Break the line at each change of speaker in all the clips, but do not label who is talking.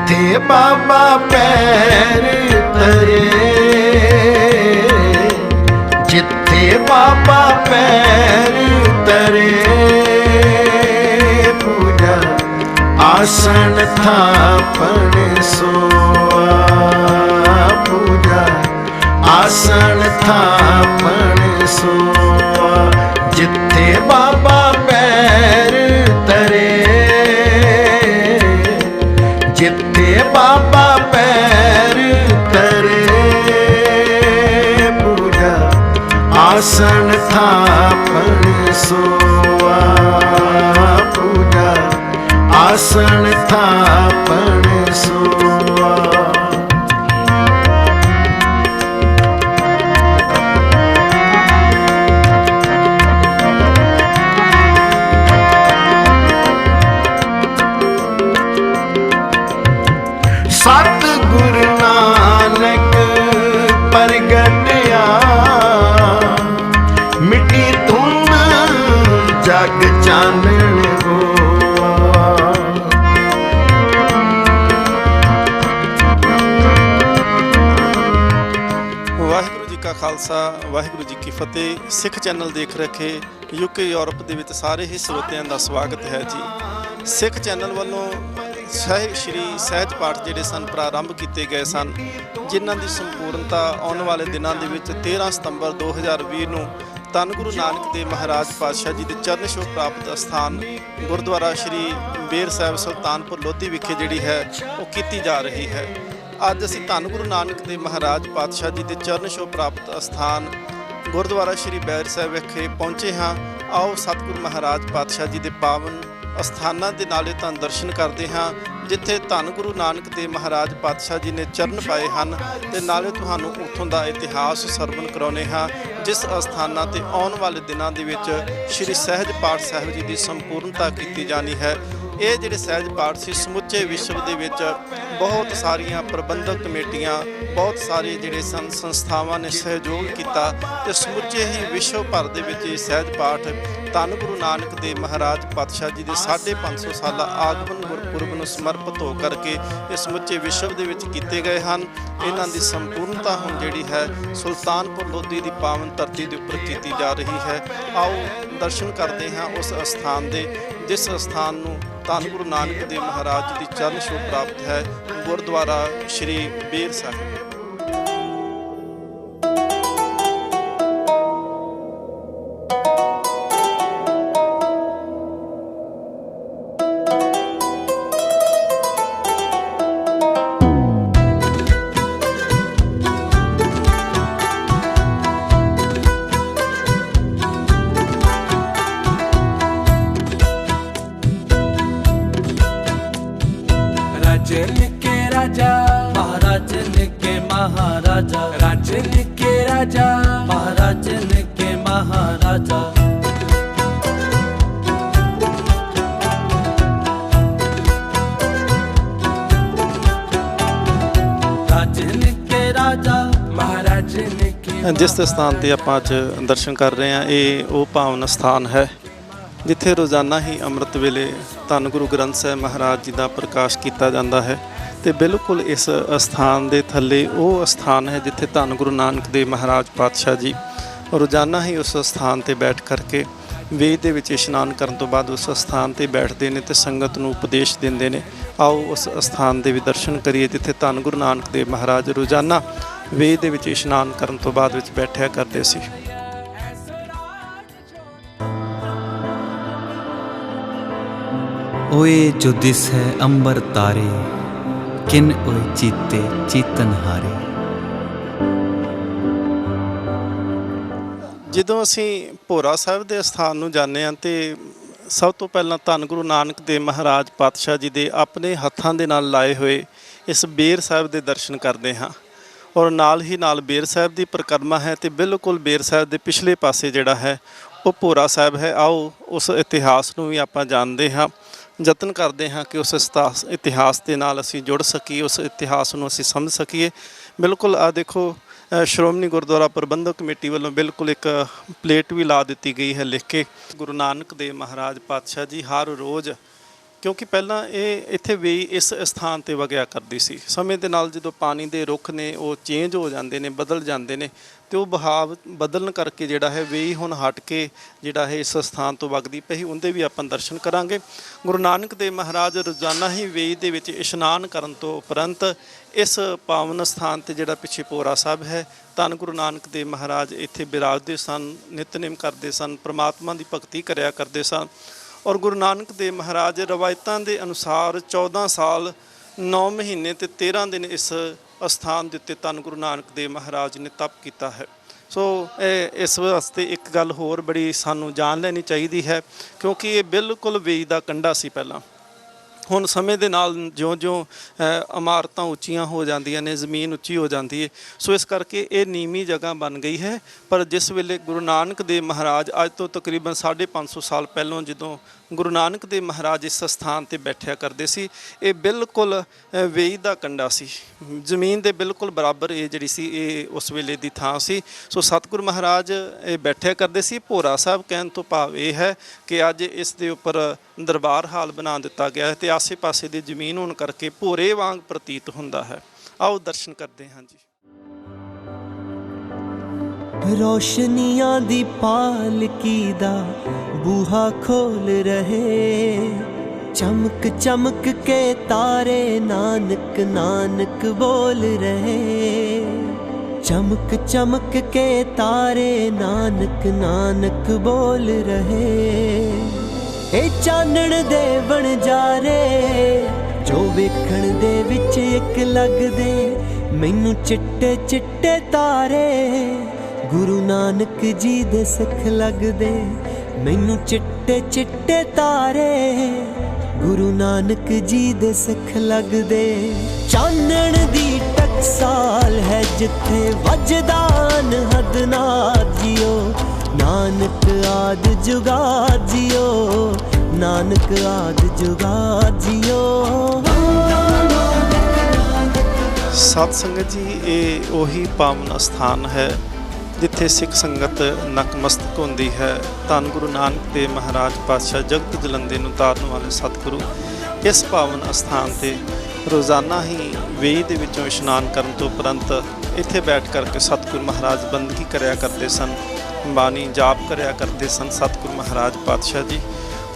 जिथे बाबा पैर धरे, जिथे बाबा पैर धरे, पूजा आसन थापन सोआ, पूजा आसन थापन सोआ। जिथे बाबा पैर धरे, जिथे बाबा पैर धरे, पूजा आसन थापन सोआ, पूजा आसन थापन सोआ। सतगुरु नानक प्रगटया, मिट्टी धुंध जग चानण होआ।
ਵਾਹਿਗੁਰੂ ਜੀ ਕਾ ਖਾਲਸਾ, ਵਾਹਿਗੁਰੂ ਜੀ ਕੀ ਫਤਿਹ। ਸਿੱਖ ਚੈਨਲ ਦੇਖ ਰਹੇ ਯੂਕੇ ਯੂਰਪ ਦੇ ਵਿੱਚ ਸਾਰੇ ਹੀ ਸਰੋਤਿਆਂ ਦਾ ਸਵਾਗਤ ਹੈ ਜੀ। ਸਿੱਖ ਚੈਨਲ ਵੱਲੋਂ ਸ਼੍ਰੀ ਸਹਿਜ ਪਾਠ ਜਿਹੜੇ ਸਨ ਪ੍ਰਾਰੰਭ ਕੀਤੇ ਗਏ ਸਨ, ਜਿਨ੍ਹਾਂ ਦੀ ਸੰਪੂਰਨਤਾ ਆਉਣ ਵਾਲੇ ਦਿਨਾਂ ਦੇ ਵਿੱਚ 13 ਸਤੰਬਰ 2020 ਨੂੰ ਧੰਨ ਗੁਰੂ ਨਾਨਕ ਦੇਵ ਮਹਾਰਾਜ ਪਾਤਸ਼ਾਹ ਜੀ ਦੇ ਚਰਨ ਛੋਹ ਪ੍ਰਾਪਤ ਅਸਥਾਨ ਗੁਰਦੁਆਰਾ ਸ਼੍ਰੀ ਬੇਰ ਸਾਹਿਬ ਸੁਲਤਾਨਪੁਰ ਲੋਧੀ ਵਿਖੇ ਜਿਹੜੀ ਹੈ ਉਹ ਕੀਤੀ ਜਾ ਰਹੀ ਹੈ। ਅੱਜ ਅਸੀਂ ਧੰਨ ਗੁਰੂ ਨਾਨਕ ਦੇਵ ਮਹਾਰਾਜ ਪਾਤਸ਼ਾਹ ਜੀ ਦੇ ਚਰਨ ਛੋਹ ਪ੍ਰਾਪਤ ਅਸਥਾਨ ਗੁਰਦੁਆਰਾ ਸ਼੍ਰੀ ਬੇਰ ਸਾਹਿਬ ਵਿਖੇ ਪਹੁੰਚੇ ਹਾਂ। ਆਓ ਸਤਿਗੁਰੂ ਮਹਾਰਾਜ ਪਾਤਸ਼ਾਹ ਜੀ ਦੇ ਪਾਵਨ ਅਸਥਾਨਾਂ ਦੇ ਨਾਲੇ ਤਾਂ ਦਰਸ਼ਨ ਕਰਦੇ ਹਾਂ, ਜਿੱਥੇ ਧੰਨ ਗੁਰੂ ਨਾਨਕ ਦੇਵ ਮਹਾਰਾਜ ਪਾਤਸ਼ਾਹ ਜੀ ਨੇ ਚਰਨ ਪਾਏ ਹਨ, ਤੇ ਨਾਲੇ ਤੁਹਾਨੂੰ ਉੱਥੋਂ ਦਾ ਇਤਿਹਾਸ ਸਰਵਣ ਕਰਾਉਂਦੇ ਹਾਂ, ਜਿਸ ਅਸਥਾਨਾਂ ਤੇ ਆਉਣ ਵਾਲੇ ਦਿਨਾਂ ਦੇ ਵਿੱਚ ਸ਼੍ਰੀ ਸਹਿਜ ਪਾਠ ਸਾਹਿਬ ਜੀ ਦੀ ਸੰਪੂਰਨਤਾ ਕੀਤੀ ਜਾਣੀ ਹੈ। ਇਹ ਜਿਹੜੇ ਸਹਿਜ ਪਾਠ ਸੀ, ਸਮੁੱਚੇ ਵਿਸ਼ਵ ਦੇ ਵਿੱਚ ਬਹੁਤ ਸਾਰੀਆਂ ਪ੍ਰਬੰਧਕ ਕਮੇਟੀਆਂ, ਬਹੁਤ ਸਾਰੇ ਜਿਹੜੇ ਸੰਸਥਾਵਾਂ ਨੇ ਸਹਿਯੋਗ ਕੀਤਾ, ਤੇ ਸਮੁੱਚੇ ਹੀ ਵਿਸ਼ਵ ਭਰ ਦੇ ਵਿੱਚ ਇਹ ਸਹਿਜ ਪਾਠ ਧੰਨ ਗੁਰੂ ਨਾਨਕ ਦੇਵ ਮਹਾਰਾਜ ਪਾਤਸ਼ਾਹ ਜੀ ਦੇ 550 ਸਾਲਾ ਆਗਮਨ ਗੁਰਪੁਰਬ ਨੂੰ ਸਮਰਪਿਤ ਹੋ ਕਰਕੇ ਇਹ ਸਮੁੱਚੇ ਵਿਸ਼ਵ ਦੇ ਵਿੱਚ ਕੀਤੇ ਗਏ ਹਨ। ਇਹਨਾਂ ਦੀ ਸੰਪੂਰਨਤਾ ਹੁਣ ਜਿਹੜੀ ਹੈ ਸੁਲਤਾਨਪੁਰ ਲੋਧੀ ਦੀ ਪਾਵਨ ਧਰਤੀ ਦੇ ਉੱਪਰ ਕੀਤੀ ਜਾ ਰਹੀ ਹੈ। ਆਓ ਦਰਸ਼ਨ ਕਰਦੇ ਹਾਂ ਉਸ ਅਸਥਾਨ ਦੇ, ਜਿਸ ਅਸਥਾਨ ਨੂੰ ਧੰਨ ਗੁਰੂ ਨਾਨਕ ਦੇਵ ਮਹਾਰਾਜ ਜੀ ਦੀ ਚਰਨ ਛੋਹ ਪ੍ਰਾਪਤ ਹੈ, ਗੁਰਦੁਆਰਾ ਸ਼੍ਰੀ ਬੇਰ ਸਾਹਿਬ।
राजन के राजा महाराजन के महाराजा, राजन के राजा महाराजन के महाराजा। राजन के राजा महाराजन के।
ਜਿਸ ਸਥਾਨ ਤੇ ਆਪਾਂ ਅੱਜ ਦਰਸ਼ਨ ਕਰ ਰਹੇ ਹਾਂ, ਇਹ ਉਹ ਪਾਵਨ ਸਥਾਨ ਹੈ ਜਿੱਥੇ ਰੋਜ਼ਾਨਾ ਹੀ ਅੰਮ੍ਰਿਤ ਵੇਲੇ ਧੰਨ ਗੁਰੂ ਗ੍ਰੰਥ ਸਾਹਿਬ ਮਹਾਰਾਜ ਜੀ ਦਾ ਪ੍ਰਕਾਸ਼ ਕੀਤਾ ਜਾਂਦਾ ਹੈ। ਤੇ ਬਿਲਕੁਲ ਇਸ ਅਸਥਾਨ ਦੇ ਥੱਲੇ ਉਹ ਅਸਥਾਨ ਹੈ ਜਿੱਥੇ ਧੰਨ ਗੁਰੂ ਨਾਨਕ ਦੇਵ ਮਹਾਰਾਜ ਪਾਤਸ਼ਾਹ ਜੀ ਰੋਜ਼ਾਨਾ ਹੀ ਉਸ ਅਸਥਾਨ ਤੇ ਬੈਠ ਕਰਕੇ ਵੇਦ ਦੇ ਵਿੱਚ ਇਸ਼ਨਾਨ ਕਰਨ ਤੋਂ ਬਾਅਦ ਉਸ ਅਸਥਾਨ ਤੇ ਬੈਠਦੇ ਨੇ ਤੇ ਸੰਗਤ ਨੂੰ ਉਪਦੇਸ਼ ਦਿੰਦੇ ਨੇ। ਆਓ ਉਸ ਅਸਥਾਨ ਦੇ ਵੀ ਦਰਸ਼ਨ ਕਰੀਏ ਜਿੱਥੇ ਧੰਨ ਗੁਰੂ ਨਾਨਕ ਦੇਵ ਮਹਾਰਾਜ ਰੋਜ਼ਾਨਾ ਵੇਦ ਦੇ ਵਿੱਚ ਇਸ਼ਨਾਨ ਕਰਨ ਤੋਂ ਬਾਅਦ ਵਿੱਚ ਬੈਠਿਆ ਕਰਦੇ ਸੀ।
ओए जो दिस है अंबर तारे, किन ओए चीते चीतन हारे।
ਜਦੋਂ ਅਸੀਂ ਭੋਰਾ ਸਾਹਿਬ ਦੇ ਅਸਥਾਨ ਨੂੰ ਜਾਂਦੇ ਹਾਂ ਤੇ ਸਭ ਤੋਂ ਪਹਿਲਾਂ ਧੰਨ ਗੁਰੂ ਨਾਨਕ ਦੇਵ ਮਹਾਰਾਜ ਪਾਤਸ਼ਾਹ ਜੀ ਦੇ ਆਪਣੇ ਹੱਥਾਂ ਦੇ ਨਾਲ ਲਾਏ ਹੋਏ ਇਸ ਬੇਰ ਸਾਹਿਬ ਦੇ ਦਰਸ਼ਨ ਕਰਦੇ ਹਾਂ, ਔਰ ਨਾਲ ਹੀ ਨਾਲ ਬੇਰ ਸਾਹਿਬ ਦੀ ਪਰਿਕਰਮਾ ਹੈ ਤੇ ਬਿਲਕੁਲ ਬੇਰ ਸਾਹਿਬ ਦੇ ਪਿਛਲੇ ਪਾਸੇ ਜਿਹੜਾ ਹੈ ਉਹ ਭੋਰਾ ਸਾਹਿਬ ਹੈ। ਆਓ ਉਸ ਇਤਿਹਾਸ ਨੂੰ ਵੀ ਆਪਾਂ ਜਾਣਦੇ ਹਾਂ, ਯਤਨ ਕਰਦੇ ਹਾਂ ਕਿ ਉਸ ਇਤਿਹਾਸ ਦੇ ਨਾਲ ਅਸੀਂ ਜੁੜ ਸਕੀਏ, ਉਸ ਇਤਿਹਾਸ ਨੂੰ ਅਸੀਂ ਸਮਝ ਸਕੀਏ। ਬਿਲਕੁਲ ਆ ਦੇਖੋ, ਸ਼੍ਰੋਮਣੀ ਗੁਰਦੁਆਰਾ ਪ੍ਰਬੰਧਕ ਕਮੇਟੀ ਵੱਲੋਂ ਬਿਲਕੁਲ ਇੱਕ ਪਲੇਟ ਵੀ ਲਾ ਦਿੱਤੀ ਗਈ ਹੈ ਲਿਖ ਕੇ, ਗੁਰੂ ਨਾਨਕ ਦੇਵ ਮਹਾਰਾਜ ਪਾਤਸ਼ਾਹ ਜੀ ਹਰ ਰੋਜ਼ ਕਿਉਂਕਿ ਪਹਿਲਾਂ ਇਹ ਇੱਥੇ ਵੇਈ ਇਸ ਸਥਾਨ ਤੇ ਵਗਿਆ ਕਰਦੀ ਸੀ। ਸਮੇਂ ਦੇ ਨਾਲ ਜਦੋਂ ਪਾਣੀ ਦੇ ਰੁੱਖ ਨੇ ਉਹ ਚੇਂਜ ਹੋ ਜਾਂਦੇ ਨੇ, ਬਦਲ ਜਾਂਦੇ ਨੇ, ਤੇ ਉਹ ਬਹਾਵ ਬਦਲਣ ਕਰਕੇ ਜਿਹੜਾ ਹੈ ਵੇਈ ਹੁਣ ਹਟ ਕੇ ਜਿਹੜਾ ਹੈ ਇਸ ਸਥਾਨ ਤੋਂ ਵਗਦੀ ਪਈ, ਉਹਦੇ ਵੀ ਆਪਾਂ ਦਰਸ਼ਨ ਕਰਾਂਗੇ। ਗੁਰੂ ਨਾਨਕ ਦੇਵ ਮਹਾਰਾਜ ਰੋਜ਼ਾਨਾ ਹੀ ਵੇਈ ਦੇ ਵਿੱਚ ਇਸ਼ਨਾਨ ਕਰਨ ਤੋਂ ਉਪਰੰਤ ਇਸ ਪਾਵਨ ਸਥਾਨ ਤੇ ਜਿਹੜਾ ਪਿੱਛੇ ਭੋਰਾ ਸਾਹਿਬ ਹੈ, ਧੰਨ ਗੁਰੂ ਨਾਨਕ ਦੇਵ ਮਹਾਰਾਜ ਇੱਥੇ ਬਿਰਾਜਦੇ ਸਨ, ਨਿਤਨੇਮ ਕਰਦੇ ਸਨ, ਪ੍ਰਮਾਤਮਾ ਦੀ ਭਗਤੀ ਕਰਿਆ ਕਰਦੇ ਸਨ। ਔਰ ਗੁਰੂ ਨਾਨਕ ਦੇਵ ਮਹਾਰਾਜ ਰਵਾਇਤਾਂ ਦੇ ਅਨੁਸਾਰ 14 ਸਾਲ 9 ਮਹੀਨੇ ਤੇ 13 ਦਿਨ ਇਸ ਅਸਥਾਨ ਦੇ ਉੱਤੇ ਧੰਨ ਗੁਰੂ ਨਾਨਕ ਦੇਵ ਮਹਾਰਾਜ ਨੇ ਤਪ ਕੀਤਾ ਹੈ। ਸੋ ਇਸ ਵਾਸਤੇ ਇੱਕ ਗੱਲ ਹੋਰ ਬੜੀ ਸਾਨੂੰ ਜਾਣ ਲੈਣੀ ਚਾਹੀਦੀ ਹੈ, ਕਿਉਂਕਿ ਇਹ ਬਿਲਕੁਲ ਵੇਈ ਦਾ ਕੰਢਾ ਸੀ ਪਹਿਲਾਂ। ਹੁਣ ਸਮੇਂ ਦੇ ਨਾਲ ਜਿਉਂ-ਜਿਉਂ ਇਮਾਰਤਾਂ ਉੱਚੀਆਂ ਹੋ ਜਾਂਦੀਆਂ ਨੇ, ਜ਼ਮੀਨ ਉੱਚੀ ਹੋ ਜਾਂਦੀ ਹੈ, ਸੋ ਇਸ ਕਰਕੇ ਇਹ ਨੀਵੀਂ ਜਗ੍ਹਾ ਬਣ ਗਈ ਹੈ। ਪਰ ਜਿਸ ਵੇਲੇ ਗੁਰੂ ਨਾਨਕ ਦੇਵ ਮਹਾਰਾਜ ਅੱਜ ਤੋਂ ਤਕਰੀਬਨ 550 ਸਾਲ ਪਹਿਲਾਂ ਜਦੋਂ ਗੁਰੂ ਨਾਨਕ ਦੇਵ ਮਹਾਰਾਜ ਇਸ ਸਥਾਨ ਤੇ ਬੈਠਿਆ ਕਰਦੇ ਸੀ, ਇਹ ਬਿਲਕੁਲ ਵੇਈ ਦਾ ਕੰਢਾ ਸੀ, ਜ਼ਮੀਨ ਦੇ ਬਿਲਕੁਲ ਬਰਾਬਰ ਇਹ ਜਿਹੜੀ ਸੀ ਇਹ ਉਸ ਵੇਲੇ ਦੀ ਥਾਂ ਸੀ। ਸੋ ਸਤਿਗੁਰੂ ਮਹਾਰਾਜ ਇਹ ਬੈਠਿਆ ਕਰਦੇ ਸੀ। ਭੋਰਾ ਸਾਹਿਬ ਕਹਿਣ ਤੋਂ ਭਾਵ ਇਹ ਹੈ ਕਿ ਅੱਜ ਇਸ ਦੇ ਉੱਪਰ ਦਰਬਾਰ ਹਾਲ ਬਣਾ ਦਿੱਤਾ ਗਿਆ ਹੈ ਤੇ ਆਸੇ ਪਾਸੇ ਦੀ ਜ਼ਮੀਨ ਹੋਣ ਕਰਕੇ ਭੋਰੇ ਵਾਂਗ ਪ੍ਰਤੀਤ ਹੁੰਦਾ ਹੈ। ਆਓ ਦਰਸ਼ਨ ਕਰਦੇ ਹਾਂ ਜੀ।
ਰੋਸ਼ਨੀਆਂ ਦੀ ਪਾਲਕੀ ਦਾ ਬੂਹਾ ਖੋਲ ਰਹੇ, ਚਮਕ ਚਮਕ ਕੇ ਤਾਰੇ ਨਾਨਕ ਨਾਨਕ ਬੋਲ ਰਹੇ, ਚਮਕ ਚਮਕ ਕੇ ਤਾਰੇ ਨਾਨਕ ਨਾਨਕ ਬੋਲ ਰਹੇ। ਇਹ ਚਾਨਣ ਦੇ ਵਣਜਾਰੇ ਜੋ ਵੇਖਣ ਦੇ ਵਿੱਚ ਇੱਕ ਲੱਗਦੇ, ਮੈਨੂੰ ਚਿੱਟੇ ਚਿੱਟੇ ਤਾਰੇ ਗੁਰੂ ਨਾਨਕ ਜੀ ਦੇ ਸਿੱਖ ਲੱਗਦੇ, ਮੈਨੂੰ ਚਿੱਟੇ ਚਿੱਟੇ ਤਾਰੇ ਗੁਰੂ ਨਾਨਕ ਜੀ ਦੇ ਸਿੱਖ ਲੱਗਦੇ। ਚਾਨਣ ਦੀ ਟਕਸਾਲ ਹੈ ਜਿੱਥੇ ਵੱਜਦਾ ਅਨਹਦ ਨਾਦ ਜਿਓ, ਨਾਨਕ ਆਦਿ ਜੁਗਾਦ ਜਿਓ, ਨਾਨਕ ਆਦਿ ਜੁਗਾਦ ਜਿਓ।
ਸਤ ਸੰਗਤ ਜੀ, ਇਹ ਉਹੀ ਪਾਵਨ ਅਸਥਾਨ ਹੈ ਜਿੱਥੇ ਸਿੱਖ ਸੰਗਤ ਨਕਮਸਤਕ ਹੁੰਦੀ ਹੈ। ਧੰਨ ਗੁਰੂ ਨਾਨਕ ਦੇਵ ਮਹਾਰਾਜ ਪਾਤਸ਼ਾਹ ਜਗਤ ਜਲੰਦੇ ਨੂੰ ਤਾਰਨ ਵਾਲੇ ਸਤਿਗੁਰੂ ਇਸ ਪਾਵਨ ਅਸਥਾਨ ਤੇ ਰੋਜ਼ਾਨਾ ਹੀ ਵੇਈ ਦੇ ਵਿੱਚੋਂ ਇਸ਼ਨਾਨ ਕਰਨ ਤੋਂ ਉਪਰੰਤ ਇੱਥੇ ਬੈਠ ਕਰਕੇ ਸਤਿਗੁਰੂ ਮਹਾਰਾਜ ਬੰਦਗੀ ਕਰਿਆ ਕਰਦੇ ਸਨ, ਬਾਣੀ ਜਾਪ ਕਰਿਆ ਕਰਦੇ ਸਨ ਸਤਿਗੁਰੂ ਮਹਾਰਾਜ ਪਾਤਸ਼ਾਹ ਜੀ।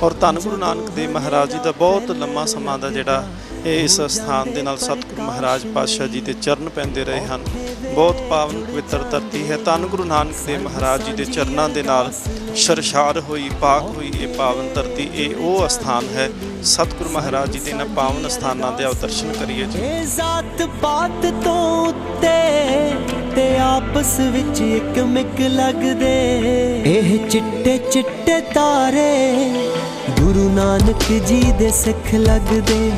ਔਰ ਧੰਨ ਗੁਰੂ ਨਾਨਕ ਦੇਵ ਮਹਾਰਾਜ ਜੀ ਦਾ ਬਹੁਤ ਲੰਮਾ ਸਮਾਂ ਦਾ ਜਿਹੜਾ ਇਸ ਸਥਾਨ ਦੇ ਨਾਲ ਸਤਿਗੁਰੂ ਮਹਾਰਾਜ ਪਾਤਸ਼ਾਹ ਜੀ ਦੇ ਚਰਨ ਪੈਂਦੇ ਰਹੇ ਹਨ। ਬਹੁਤ ਪਾਵਨ ਪਵਿੱਤਰ ਧਰਤੀ ਹੈ। ਧੰਨ ਗੁਰੂ ਨਾਨਕ ਦੇਵ ਮਹਾਰਾਜ ਜੀ ਦੇ ਚਰਨਾਂ ਦੇ ਨਾਲ ਸ਼ਰਸ਼ਾਰ ਹੋਈ, ਪਾਕ ਹੋਈ ਇਹ ਪਾਵਨ ਧਰਤੀ, ਇਹ ਉਹ ਅਸਥਾਨ ਹੈ। ਸਤਿਗੁਰੂ ਮਹਾਰਾਜ ਜੀ ਦੇ ਇਹਨਾਂ ਪਾਵਨ ਸਥਾਨਾਂ ਦੇ ਆਓ ਦਰਸ਼ਨ ਕਰੀਏ ਜੀ।
ਇਹ ਜ਼ਾਤ ਪਾਤ ਤੋਂ ਉੱਤੇ ਤੇ ਆਪਸ ਵਿੱਚ ਇੱਕ ਮਿਕ ਲੱਗਦੇ, ਇਹ ਚਿੱਟੇ ਚਿੱਟੇ ਤਾਰੇ ਗੁਰੂ ਨਾਨਕ ਜੀ ਦੇ ਸਿੱਖ ਲੱਗਦੇ,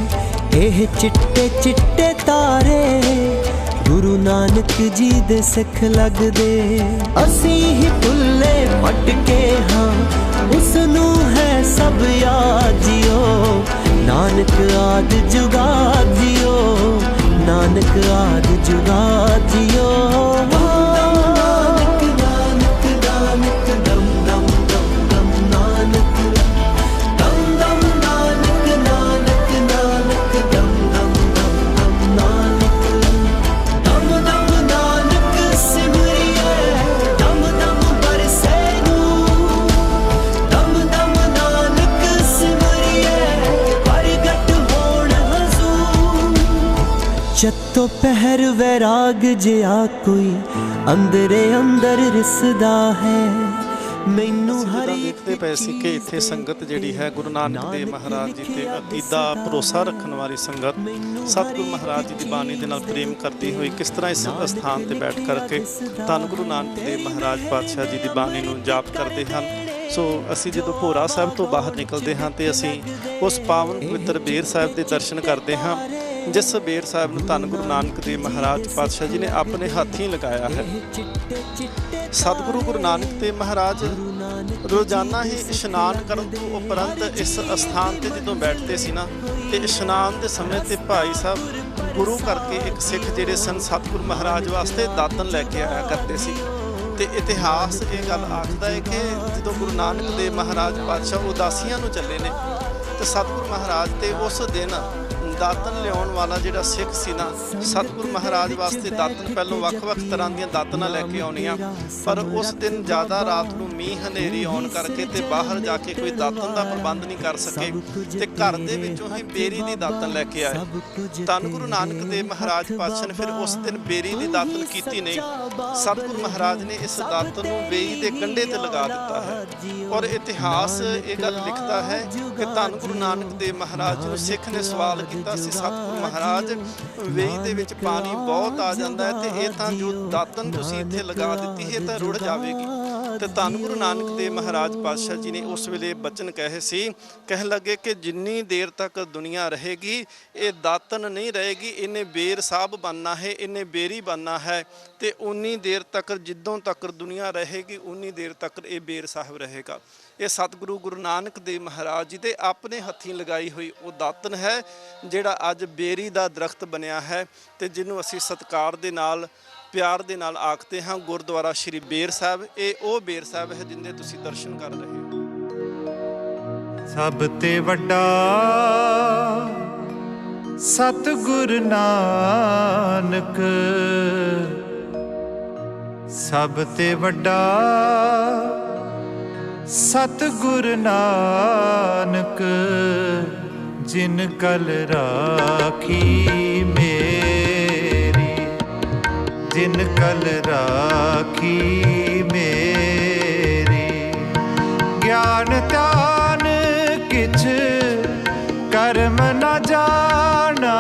ਇਹ ਚਿੱਟੇ ਚਿੱਟੇ ਤਾਰੇ ਗੁਰੂ ਨਾਨਕ ਜੀ ਦੇ ਸਿੱਖ ਲੱਗਦੇ। ਅਸੀਂ ਹੀ ਭੁੱਲੇ ਭਟਕੇ ਹਾਂ, ਉਸ ਨੂੰ ਹੈ ਸਭ ਯਾਦ ਜਿਓ, ਨਾਨਕ ਆਦਿ ਜੁਗਾਦ ਜਿਓ, ਨਾਨਕ ਆਦਿ ਜੁਗਾਦ ਜਿਓ। ਨਾਨਕ ਨਾਨਕ ਨਾਨਕ ਦਮ ਦਮ ਦਮ ਦਮ ਨਾਨਕ, ਦਮ ਦਮ ਨਾਨਕ ਨਾਨਕ ਨਾਨਕ ਦਮ ਦਮ ਦਮ ਦਮ ਨਾਨਕ, ਦਮ ਦਮ ਨਾਨਕ ਸਿਮਰਿਏ, ਦਮ ਦਮ ਬਰਸੇ ਨੂੰ, ਦਮ ਦਮ ਨਾਨਕ ਸਿਮਰਿਏ ਪ੍ਰਗਟ ਹੋਣ ਹਜ਼ੂਰ। ਚੱਤੋ ਪਹਿਰ ਵੈਰਾਗ ਜਿਹਾ ਕੋਈ ਅੰਦਰੇ ਅੰਦਰ ਰਿਸਦਾ ਹੈ, ਮੈਨੂੰ ਹਰੀ
ਦੇਖਦੇ ਪਏ ਸੀ ਕਿ ਇੱਥੇ ਸੰਗਤ ਜਿਹੜੀ ਹੈ ਗੁਰੂ ਨਾਨਕ ਦੇਵ ਮਹਾਰਾਜ ਜੀ ਤੇ ਅਕੀਦਾ ਭਰੋਸਾ ਰੱਖਣ ਵਾਲੀ ਸੰਗਤ ਸਤਿਗੁਰੂ ਮਹਾਰਾਜ ਜੀ ਦੀ ਬਾਣੀ ਦੇ ਨਾਲ ਪ੍ਰੇਮ ਕਰਦੀ ਹੋਈ ਕਿਸ ਤਰ੍ਹਾਂ ਇਸ ਅਸਥਾਨ ਤੇ ਬੈਠ ਕਰਕੇ ਧੰਨ ਗੁਰੂ ਨਾਨਕ ਦੇਵ ਮਹਾਰਾਜ ਪਾਤਸ਼ਾਹ ਜੀ ਦੀ ਬਾਣੀ ਨੂੰ ਜਾਪ ਕਰਦੇ ਹਨ। ਸੋ ਅਸੀਂ ਜਦੋਂ ਭੋਰਾ ਸਾਹਿਬ ਤੋਂ ਬਾਹਰ ਨਿਕਲਦੇ ਹਾਂ ਤੇ ਅਸੀਂ ਉਸ ਪਾਵਨ ਪਵਿੱਤਰ ਬੇਰ ਸਾਹਿਬ ਦੇ ਦਰਸ਼ਨ ਕਰਦੇ ਹਾਂ, ਜਿਸ ਬੇਰ ਸਾਹਿਬ ਨੂੰ ਧੰਨ ਗੁਰੂ ਨਾਨਕ ਦੇਵ ਮਹਾਰਾਜ ਪਾਤਸ਼ਾਹ ਜੀ ਨੇ ਆਪਣੇ ਹੱਥੀਂ ਲਗਾਇਆ ਹੈ। ਸਤਿਗੁਰੂ ਗੁਰੂ ਨਾਨਕ ਦੇਵ ਮਹਾਰਾਜ ਰੋਜ਼ਾਨਾ ਹੀ ਇਸ਼ਨਾਨ ਕਰਨ ਤੋਂ ਉਪਰੰਤ ਇਸ ਅਸਥਾਨ ਤੇ ਜਦੋਂ ਬੈਠਦੇ ਸੀ ਨਾ, ਤੇ ਇਸ਼ਨਾਨ ਦੇ ਸਮੇਂ ਤੇ ਭਾਈ ਸਾਹਿਬ ਗੁਰੂ ਕਰਕੇ ਇੱਕ ਸਿੱਖ ਜਿਹੜੇ ਸਨ ਸਤਿਗੁਰੂ ਮਹਾਰਾਜ ਵਾਸਤੇ ਦਾਤਨ ਲੈ ਕੇ ਆਇਆ ਕਰਦੇ ਸੀ। ਤੇ ਇਤਿਹਾਸ ਇਹ ਗੱਲ ਆਖਦਾ ਹੈ ਕਿ ਜਦੋਂ ਗੁਰੂ ਨਾਨਕ ਦੇਵ ਮਹਾਰਾਜ ਪਾਤਸ਼ਾਹ ਉਦਾਸੀਆਂ ਨੂੰ ਚੱਲੇ ਨੇ ਤੇ ਸਤਿਗੁਰੂ ਮਹਾਰਾਜ ਤੇ ਉਸ ਦਿਨ ਦਾਤਨ ਲਿਆਉਣ ਵਾਲਾ ਜਿਹੜਾ ਸਿੱਖ ਸੀ ਨਾ, ਸਤਿਗੁਰੂ ਮਹਾਰਾਜ ਵਾਸਤੇ ਦਾਤਨ ਪਹਿਲੋਂ ਵੱਖ-ਵੱਖ ਤਰ੍ਹਾਂ ਦੀਆਂ ਦਾਤਨਾਂ ਲੈ ਕੇ ਆਉਣੀਆਂ, ਪਰ ਉਸ ਦਿਨ ਜ਼ਿਆਦਾ ਰਾਤ ਨੂੰ ਮੀਂਹ ਹਨੇਰੀ ਆਉਣ ਕਰਕੇ ਤੇ ਬਾਹਰ ਜਾ ਕੇ ਕੋਈ ਦਾਤਨ ਦਾ ਪ੍ਰਬੰਧ ਨਹੀਂ ਕਰ ਸਕੇ ਤੇ ਘਰ ਦੇ ਵਿੱਚੋਂ ਹੀ ਬੇਰੀ ਦੀ ਦਾਤਨ ਲੈ ਕੇ ਆਏ। ਧੰਨ ਗੁਰੂ ਨਾਨਕ ਦੇਵ ਮਹਾਰਾਜ ਪਾਤਸ਼ਾਹ ਨੇ ਫਿਰ ਉਸ ਦਿਨ ਬੇਰੀ ਦੀ ਦਾਤਨ ਕੀਤੀ ਨਹੀਂ। ਸਤਿਗੁਰੂ ਮਹਾਰਾਜ ਨੇ ਇਸ ਦਾਤਨ ਨੂੰ ਵੇਈ ਦੇ ਕੰਢੇ ਤੇ ਲਗਾ ਦਿੱਤਾ ਹੈ ਔਰ ਇਤਿਹਾਸ ਇਹ ਗੱਲ ਲਿਖਦਾ ਹੈ ਕਿ ਧੰਨ ਗੁਰੂ ਨਾਨਕ ਦੇਵ ਮਹਾਰਾਜ ਨੂੰ ਸਿੱਖ ਨੇ ਸਵਾਲ ਕੀਤਾ ਸੀ, ਸਤਿਗੁਰੂ ਮਹਾਰਾਜ ਵੇਈ ਦੇ ਵਿੱਚ ਪਾਣੀ ਬਹੁਤ ਆ ਜਾਂਦਾ ਹੈ ਤੇ ਇਹ ਤਾਂ ਜੋ ਦਾਤਨ ਤੁਸੀਂ ਇੱਥੇ ਲਗਾ ਦਿੱਤੀ ਹੈ ਤਾਂ ਰੁੜ ਜਾਵੇਗੀ। ਤੇ ਧੰਨ ਗੁਰੂ ਨਾਨਕ ਦੇਵ ਮਹਾਰਾਜ ਪਾਤਸ਼ਾਹ ਜੀ ਨੇ ਉਸ ਵੇਲੇ ਬਚਨ ਕਹੇ ਸੀ, ਕਹਿਣ ਲੱਗੇ ਕਿ ਜਿੰਨੀ ਦੇਰ ਤੱਕ ਦੁਨੀਆ ਰਹੇਗੀ ਇਹ ਦਾਤਨ ਨਹੀਂ ਰਹੇਗੀ, ਇਹਨੇ ਬੇਰ ਸਾਹਿਬ ਬਣਨਾ ਹੈ, ਇਹਨੇ ਬੇਰੀ ਬਣਨਾ ਹੈ ਤੇ ਉਨੀ ਦੇਰ ਤੱਕ ਜਿੱਦੋਂ ਤੱਕ ਦੁਨੀਆ ਰਹੇਗੀ ਉਨੀ ਦੇਰ ਤੱਕ ਇਹ ਬੇਰ ਸਾਹਿਬ ਰਹੇਗਾ। ਇਹ ਸਤਿਗੁਰੂ ਗੁਰੂ ਨਾਨਕ ਦੇਵ ਮਹਾਰਾਜ ਜੀ ਦੇ ਆਪਣੇ ਹੱਥੀਂ ਲਗਾਈ ਹੋਈ ਉਹ ਦਾਤਨ ਹੈ ਜਿਹੜਾ ਅੱਜ ਬੇਰੀ ਦਾ ਦਰਖਤ ਬਣਿਆ ਹੈ ਤੇ ਜਿਹਨੂੰ ਅਸੀਂ ਸਤਿਕਾਰ ਦੇ ਨਾਲ ਪਿਆਰ ਦੇ ਨਾਲ ਆਖਦੇ ਹਾਂ ਗੁਰਦੁਆਰਾ ਸ਼੍ਰੀ ਬੇਰ ਸਾਹਿਬ। ਇਹ ਉਹ ਬੇਰ ਸਾਹਿਬ ਹੈ ਜਿੰਦੇ ਤੁਸੀਂ ਦਰਸ਼ਨ ਕਰ ਰਹੇ ਹੋ।
ਸਭ ਤੇ ਵੱਡਾ ਸਤਿਗੁਰ ਨਾਨਕ, ਸਭ ਤੇ ਵੱਡਾ ਸਤਿਗੁਰ ਨਾਨਕ, ਜਿਨ ਕਲ ਰਾਖੀ ਮੇਰੀ, ਜਿਨ ਕਲ ਰਾਖੀ ਮੇਰੀ, ਗਿਆਨ ਧਿਆਨ ਕਿਛ ਕਰਮ ਨ ਜਾਣਾ।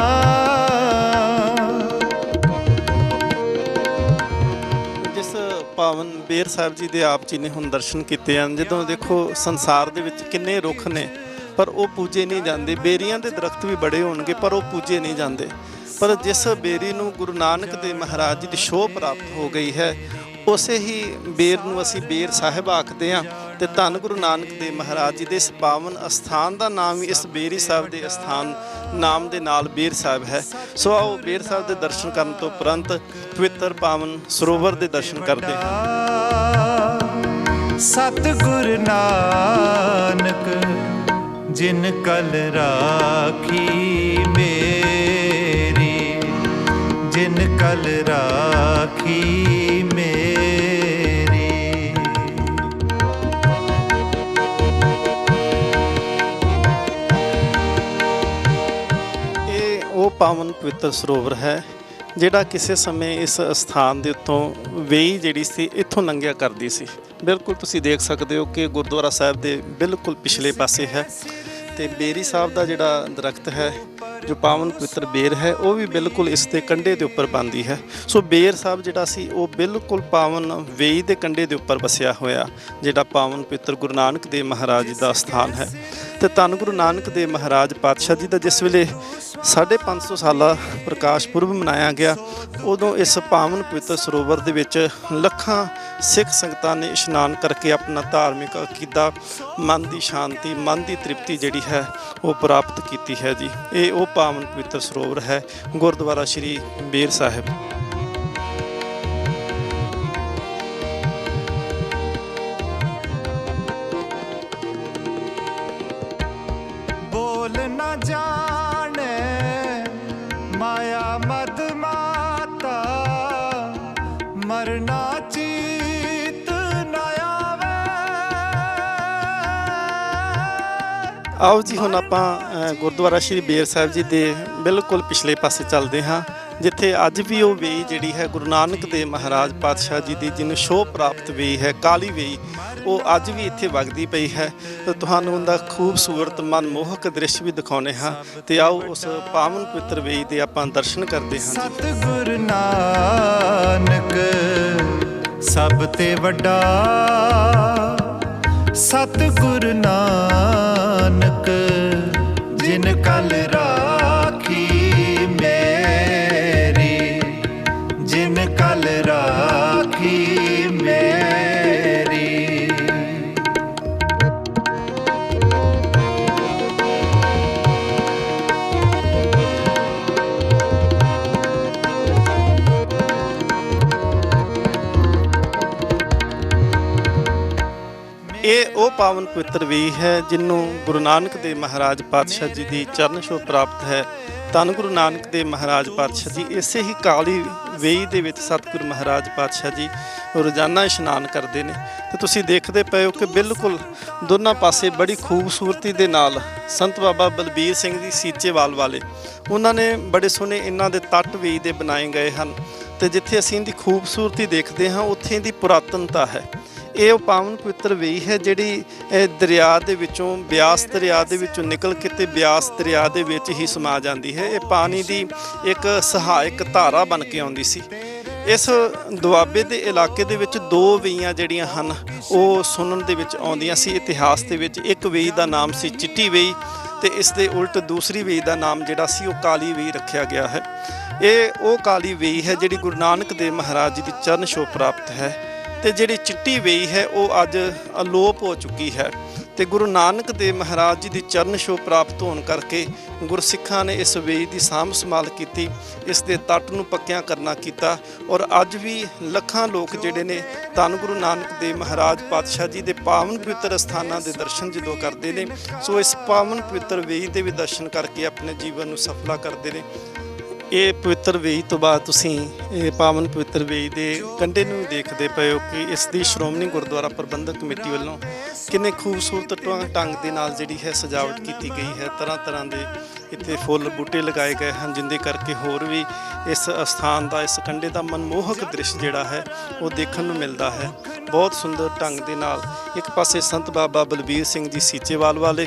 ਜਿਸ ਪਾਵਨ ਬੇਰ ਸਾਹਿਬ ਜੀ ਦੇ ਆਪ ਜੀ ਨੇ ਹੁਣ ਦਰਸ਼ਨ ਕੀਤੇ ਹਨ। ਜਦੋਂ ਦੇਖੋ ਸੰਸਾਰ ਦੇ ਵਿੱਚ ਕਿੰਨੇ ਰੁੱਖ ਨੇ ਪਰ ਉਹ ਪੂਜੇ ਨਹੀਂ ਜਾਂਦੇ, ਬੇਰੀਆਂ ਦੇ ਦਰਖਤ ਵੀ ਬੜੇ ਹੋਣਗੇ ਪਰ ਉਹ ਪੂਜੇ ਨਹੀਂ ਜਾਂਦੇ, ਪਰ ਜਿਸ ਬੇਰੀ ਨੂੰ ਗੁਰੂ ਨਾਨਕ ਦੇਵ ਮਹਾਰਾਜ ਜੀ ਦੀ ਛੋਹ ਪ੍ਰਾਪਤ ਹੋ ਗਈ ਹੈ ਉਸੇ ਹੀ ਬੇਰ ਨੂੰ ਅਸੀਂ ਬੇਰ ਸਾਹਿਬ ਆਖਦੇ ਹਾਂ। ਤੇ ਧੰਨ ਗੁਰੂ ਨਾਨਕ ਦੇਵ ਮਹਾਰਾਜ ਜੀ ਦੇ ਇਸ ਪਾਵਨ ਅਸਥਾਨ ਦਾ ਨਾਮ ਵੀ ਇਸ ਬੇਰੀ ਸਾਹਿਬ ਦੇ ਅਸਥਾਨ ਨਾਮ ਦੇ ਨਾਲ ਬੇਰ ਸਾਹਿਬ ਹੈ। ਸੋ ਆਓ ਬੇਰ ਸਾਹਿਬ ਦੇ ਦਰਸ਼ਨ ਕਰਨ ਤੋਂ ਉਪਰੰਤ ਪਵਿੱਤਰ ਪਾਵਨ ਸਰੋਵਰ ਦੇ ਦਰਸ਼ਨ ਕਰਦੇ ਹਾਂ।
ਸਤਿਗੁਰ ਨਾਨਕ, ਜਿਨ ਕਲ ਰਾਖੀ ਮੇਰੀ, ਜਿਨ ਕਲ ਰਾਖੀ ਮੇਰੀ।
ਇਹ ਉਹ ਪਾਵਨ ਪਵਿੱਤਰ ਸਰੋਵਰ ਹੈ ਜਿਹੜਾ ਕਿਸੇ ਸਮੇਂ ਇਸ ਸਥਾਨ ਦੇ ਉੱਤੋਂ ਵੇਈ ਜਿਹੜੀ ਸੀ ਇੱਥੋਂ ਲੰਘਿਆ ਕਰਦੀ ਸੀ। ਬਿਲਕੁਲ ਤੁਸੀਂ ਦੇਖ ਸਕਦੇ ਹੋ ਕਿ ਗੁਰਦੁਆਰਾ ਸਾਹਿਬ ਦੇ ਬਿਲਕੁਲ ਪਿਛਲੇ ਪਾਸੇ ਹੈ ਤੇ ਬੇਰੀ ਸਾਹਿਬ ਦਾ ਜਿਹੜਾ ਦਰਖਤ ਹੈ ਜੋ ਪਾਵਨ ਪਵਿੱਤਰ ਬੇਰ ਹੈ ਉਹ ਵੀ ਬਿਲਕੁਲ ਇਸ ਦੇ ਕੰਢੇ ਦੇ ਉੱਪਰ ਬਣਦੀ ਹੈ। ਸੋ ਬੇਰ ਸਾਹਿਬ ਜਿਹੜਾ ਸੀ ਉਹ ਬਿਲਕੁਲ ਪਾਵਨ ਵੇਈ ਦੇ ਕੰਢੇ ਦੇ ਉੱਪਰ ਵਸਿਆ ਹੋਇਆ ਜਿਹੜਾ ਪਾਵਨ ਪਵਿੱਤਰ ਗੁਰੂ ਨਾਨਕ ਦੇਵ ਮਹਾਰਾਜ ਜੀ ਦਾ ਸਥਾਨ ਹੈ। ਤੇ ਧੰਨ ਗੁਰੂ ਨਾਨਕ ਦੇਵ ਮਹਾਰਾਜ ਪਾਤਸ਼ਾਹ ਜੀ ਦਾ ਜਿਸ ਵੇਲੇ 550 ਸਾਲਾ ਪ੍ਰਕਾਸ਼ ਪੁਰਬ ਮਨਾਇਆ ਗਿਆ ਉਦੋਂ ਇਸ ਪਾਵਨ ਪਵਿੱਤਰ ਸਰੋਵਰ ਦੇ ਵਿੱਚ ਲੱਖਾਂ ਸਿੱਖ ਸੰਗਤਾਂ ਨੇ ਇਸ਼ਨਾਨ ਕਰਕੇ ਆਪਣਾ ਧਾਰਮਿਕ ਅਕੀਦਾ, ਮਨ ਦੀ ਸ਼ਾਂਤੀ, ਮਨ ਦੀ ਤ੍ਰਿਪਤੀ ਜਿਹੜੀ ਹੈ ਉਹ ਪ੍ਰਾਪਤ ਕੀਤੀ ਹੈ ਜੀ। ਇਹ ਉਹ ਪਾਵਨ ਪਵਿੱਤਰ ਸਰੋਵਰ ਹੈ ਗੁਰਦੁਆਰਾ ਸ਼੍ਰੀ ਬੇਰ ਸਾਹਿਬ।
ਬੋਲ ਨਾ ਜਾਣੇ ਮਾਇਆ ਮਦ ਮਾਤਾ, ਮਰਨਾ ਚੀਤ ਨ ਆਵੇ।
ਆਓ ਜੀ ਹੁਣ ਆਪਾਂ ਗੁਰਦੁਆਰਾ ਸ਼੍ਰੀ ਬੇਰ ਸਾਹਿਬ ਜੀ ਦੇ ਬਿਲਕੁਲ ਪਿਛਲੇ ਪਾਸੇ ਚੱਲਦੇ ਹਾਂ ਜਿੱਥੇ ਅੱਜ ਵੀ ਉਹ ਵੇਈ ਜਿਹੜੀ ਹੈ ਗੁਰੂ ਨਾਨਕ ਦੇਵ ਮਹਾਰਾਜ ਪਾਤਸ਼ਾਹ ਜੀ ਦੀ ਜਿਹਨੂੰ ਛੋਹ ਪ੍ਰਾਪਤ ਵੇਈ ਹੈ, ਕਾਲੀ ਵੇਈ, ਉਹ ਅੱਜ ਵੀ ਇੱਥੇ ਵਗਦੀ ਪਈ ਹੈ। ਤੇ ਤੁਹਾਨੂੰ ਉਹਦਾ ਖੂਬਸੂਰਤ ਮਨਮੋਹਕ ਦ੍ਰਿਸ਼ ਵੀ ਦਿਖਾਉਂਦੇ ਹਾਂ ਤੇ ਆਓ ਉਸ ਪਾਵਨ ਪਵਿੱਤਰ ਵੇਈ ਦੇ ਆਪਾਂ ਦਰਸ਼ਨ ਕਰਦੇ ਹਾਂ।
ਸਤਿਗੁਰ ਨਾਨਕ, ਸਭ ਤੇ ਵੱਡਾ ਸਤਿਗੁਰ ਨਾਨਕ, ਜਿਨ ਕਲ ਰਾਖੀ ਮੇਰੀ, ਜਿਨ ਕਲ ਰਾਖੀ ਮੇਰੀ।
ਇਹ ਉਹ ਪਾਵਨ ਪਵਿੱਤਰ ਵੇਈ ਹੈ ਜਿਹਨੂੰ ਗੁਰੂ ਨਾਨਕ ਦੇਵ ਮਹਾਰਾਜ ਪਾਤਸ਼ਾਹ ਜੀ ਦੀ ਚਰਨ ਛੋਹ ਪ੍ਰਾਪਤ ਹੈ। ਧੰਨ ਗੁਰੂ ਨਾਨਕ ਦੇਵ ਮਹਾਰਾਜ ਪਾਤਸ਼ਾਹ ਜੀ ਇਸੇ ਹੀ ਕਾਲੀ ਵੇਈ ਦੇ ਵਿੱਚ ਸਤਿਗੁਰੂ ਮਹਾਰਾਜ ਪਾਤਸ਼ਾਹ ਜੀ ਰੋਜ਼ਾਨਾ ਇਸ਼ਨਾਨ ਕਰਦੇ ਨੇ ਤੇ ਤੁਸੀਂ ਦੇਖਦੇ ਪਏ ਹੋ ਕਿ ਬਿਲਕੁਲ ਦੋਨਾਂ ਪਾਸੇ ਬੜੀ ਖੂਬਸੂਰਤੀ ਦੇ ਨਾਲ ਸੰਤ ਬਾਬਾ ਬਲਬੀਰ ਸਿੰਘ ਜੀ ਸੀਚੇਵਾਲ ਵਾਲੇ ਉਹਨਾਂ ਨੇ ਬੜੇ ਸੋਹਣੇ ਇਹਨਾਂ ਦੇ ਤੱਟ ਵੇਈ ਦੇ ਬਣਾਏ ਗਏ ਹਨ ਤੇ ਜਿੱਥੇ ਅਸੀਂ ਇਹਦੀ ਖੂਬਸੂਰਤੀ ਦੇਖਦੇ ਹਾਂ ਉੱਥੇ ਦੀ ਪੁਰਾਤਨਤਾ ਹੈ। ਇਹ ਉਹ ਪਾਵਨ ਪਵਿੱਤਰ ਵੇਈ ਹੈ ਜਿਹੜੀ ਦਰਿਆ ਦੇ ਵਿੱਚੋਂ ਬਿਆਸ ਦਰਿਆ ਦੇ ਵਿੱਚੋਂ ਨਿਕਲ ਕੇ ਤੇ ਬਿਆਸ ਦਰਿਆ ਦੇ ਵਿੱਚ ਹੀ ਸਮਾ ਜਾਂਦੀ ਹੈ। ਇਹ ਪਾਣੀ ਦੀ ਇੱਕ ਸਹਾਇਕ ਧਾਰਾ ਬਣ ਕੇ ਆਉਂਦੀ ਸੀ। ਇਸ ਦੁਆਬੇ ਦੇ ਇਲਾਕੇ ਦੇ ਵਿੱਚ ਦੋ ਵੇਈਆਂ ਜਿਹੜੀਆਂ ਹਨ ਉਹ ਸੁਣਨ ਦੇ ਵਿੱਚ ਆਉਂਦੀਆਂ ਸੀ ਇਤਿਹਾਸ ਦੇ ਵਿੱਚ। ਇੱਕ ਵੇਈ ਦਾ ਨਾਮ ਸੀ ਚਿੱਟੀ ਵੇਈ ਤੇ ਇਸ ਦੇ ਉਲਟ ਦੂਸਰੀ ਵੇਈ ਦਾ ਨਾਮ ਜਿਹੜਾ ਸੀ ਉਹ ਕਾਲੀ ਵੇਈ ਰੱਖਿਆ ਗਿਆ ਹੈ। ਇਹ ਉਹ ਕਾਲੀ ਵੇਈ ਹੈ ਜਿਹੜੀ ਗੁਰੂ ਨਾਨਕ ਦੇਵ ਮਹਾਰਾਜ ਜੀ ਦੀ ਚਰਨ ਛੋਹ ਪ੍ਰਾਪਤ ਹੈ ਤੇ ਜਿਹੜੀ ਚਿੱਟੀ ਵੇਈ ਹੈ ਉਹ ਅੱਜ ਅਲੋਪ ਹੋ ਚੁੱਕੀ ਹੈ ਤੇ ਗੁਰੂ ਨਾਨਕ ਦੇਵ ਮਹਾਰਾਜ ਜੀ ਦੀ ਚਰਨ ਛੋਹ ਪ੍ਰਾਪਤ ਹੋਣ ਕਰਕੇ ਗੁਰਸਿੱਖਾਂ ਨੇ ਇਸ ਵੇਈ ਦੀ ਸਾਂਭ ਸੰਭਾਲ ਕੀਤੀ, ਇਸ ਦੇ ਤੱਟ ਨੂੰ ਪੱਕਿਆਂ ਕਰਨਾ ਕੀਤਾ ਔਰ ਅੱਜ ਵੀ ਲੱਖਾਂ ਲੋਕ ਜਿਹੜੇ ਨੇ ਧੰਨ ਗੁਰੂ ਨਾਨਕ ਦੇਵ ਮਹਾਰਾਜ ਪਾਤਸ਼ਾਹ ਜੀ ਦੇ ਪਾਵਨ ਪਵਿੱਤਰ ਅਸਥਾਨਾਂ ਦੇ ਦਰਸ਼ਨ ਜਦੋਂ ਕਰਦੇ ਨੇ ਸੋ ਇਸ ਪਾਵਨ ਪਵਿੱਤਰ ਵੇਈ ਦੇ ਵੀ ਦਰਸ਼ਨ ਕਰਕੇ ਆਪਣੇ ਜੀਵਨ ਨੂੰ ਸਫਲਾ ਕਰਦੇ ਨੇ। ਇਹ ਪਵਿੱਤਰ ਵੇਈ ਤੋਂ ਬਾਅਦ ਤੁਸੀਂ ਇਹ ਪਾਵਨ ਪਵਿੱਤਰ ਵੇਈ ਦੇ ਕੰਢੇ ਨੂੰ ਦੇਖਦੇ ਪਏ ਹੋ ਕਿ ਇਸ ਦੀ ਸ਼੍ਰੋਮਣੀ ਗੁਰਦੁਆਰਾ ਪ੍ਰਬੰਧਕ ਕਮੇਟੀ ਵੱਲੋਂ ਕਿੰਨੇ ਖੂਬਸੂਰਤ ਢੰਗ ਦੇ ਨਾਲ ਜਿਹੜੀ ਹੈ ਸਜਾਵਟ ਕੀਤੀ ਗਈ ਹੈ। ਤਰ੍ਹਾਂ ਤਰ੍ਹਾਂ ਦੇ ਇੱਥੇ ਫੁੱਲ ਬੂਟੇ ਲਗਾਏ ਗਏ ਹਨ ਜਿੰਦੇ ਕਰਕੇ ਹੋਰ ਵੀ ਇਸ ਅਸਥਾਨ ਦਾ ਇਸ ਕੰਢੇ ਦਾ ਮਨਮੋਹਕ ਦ੍ਰਿਸ਼ ਜਿਹੜਾ ਹੈ ਉਹ ਦੇਖਣ ਨੂੰ ਮਿਲਦਾ ਹੈ। ਬਹੁਤ ਸੁੰਦਰ ਢੰਗ ਦੇ ਨਾਲ ਇੱਕ ਪਾਸੇ ਸੰਤ ਬਾਬਾ ਬਲਬੀਰ ਸਿੰਘ ਜੀ ਸੀਚੇਵਾਲ ਵਾਲੇ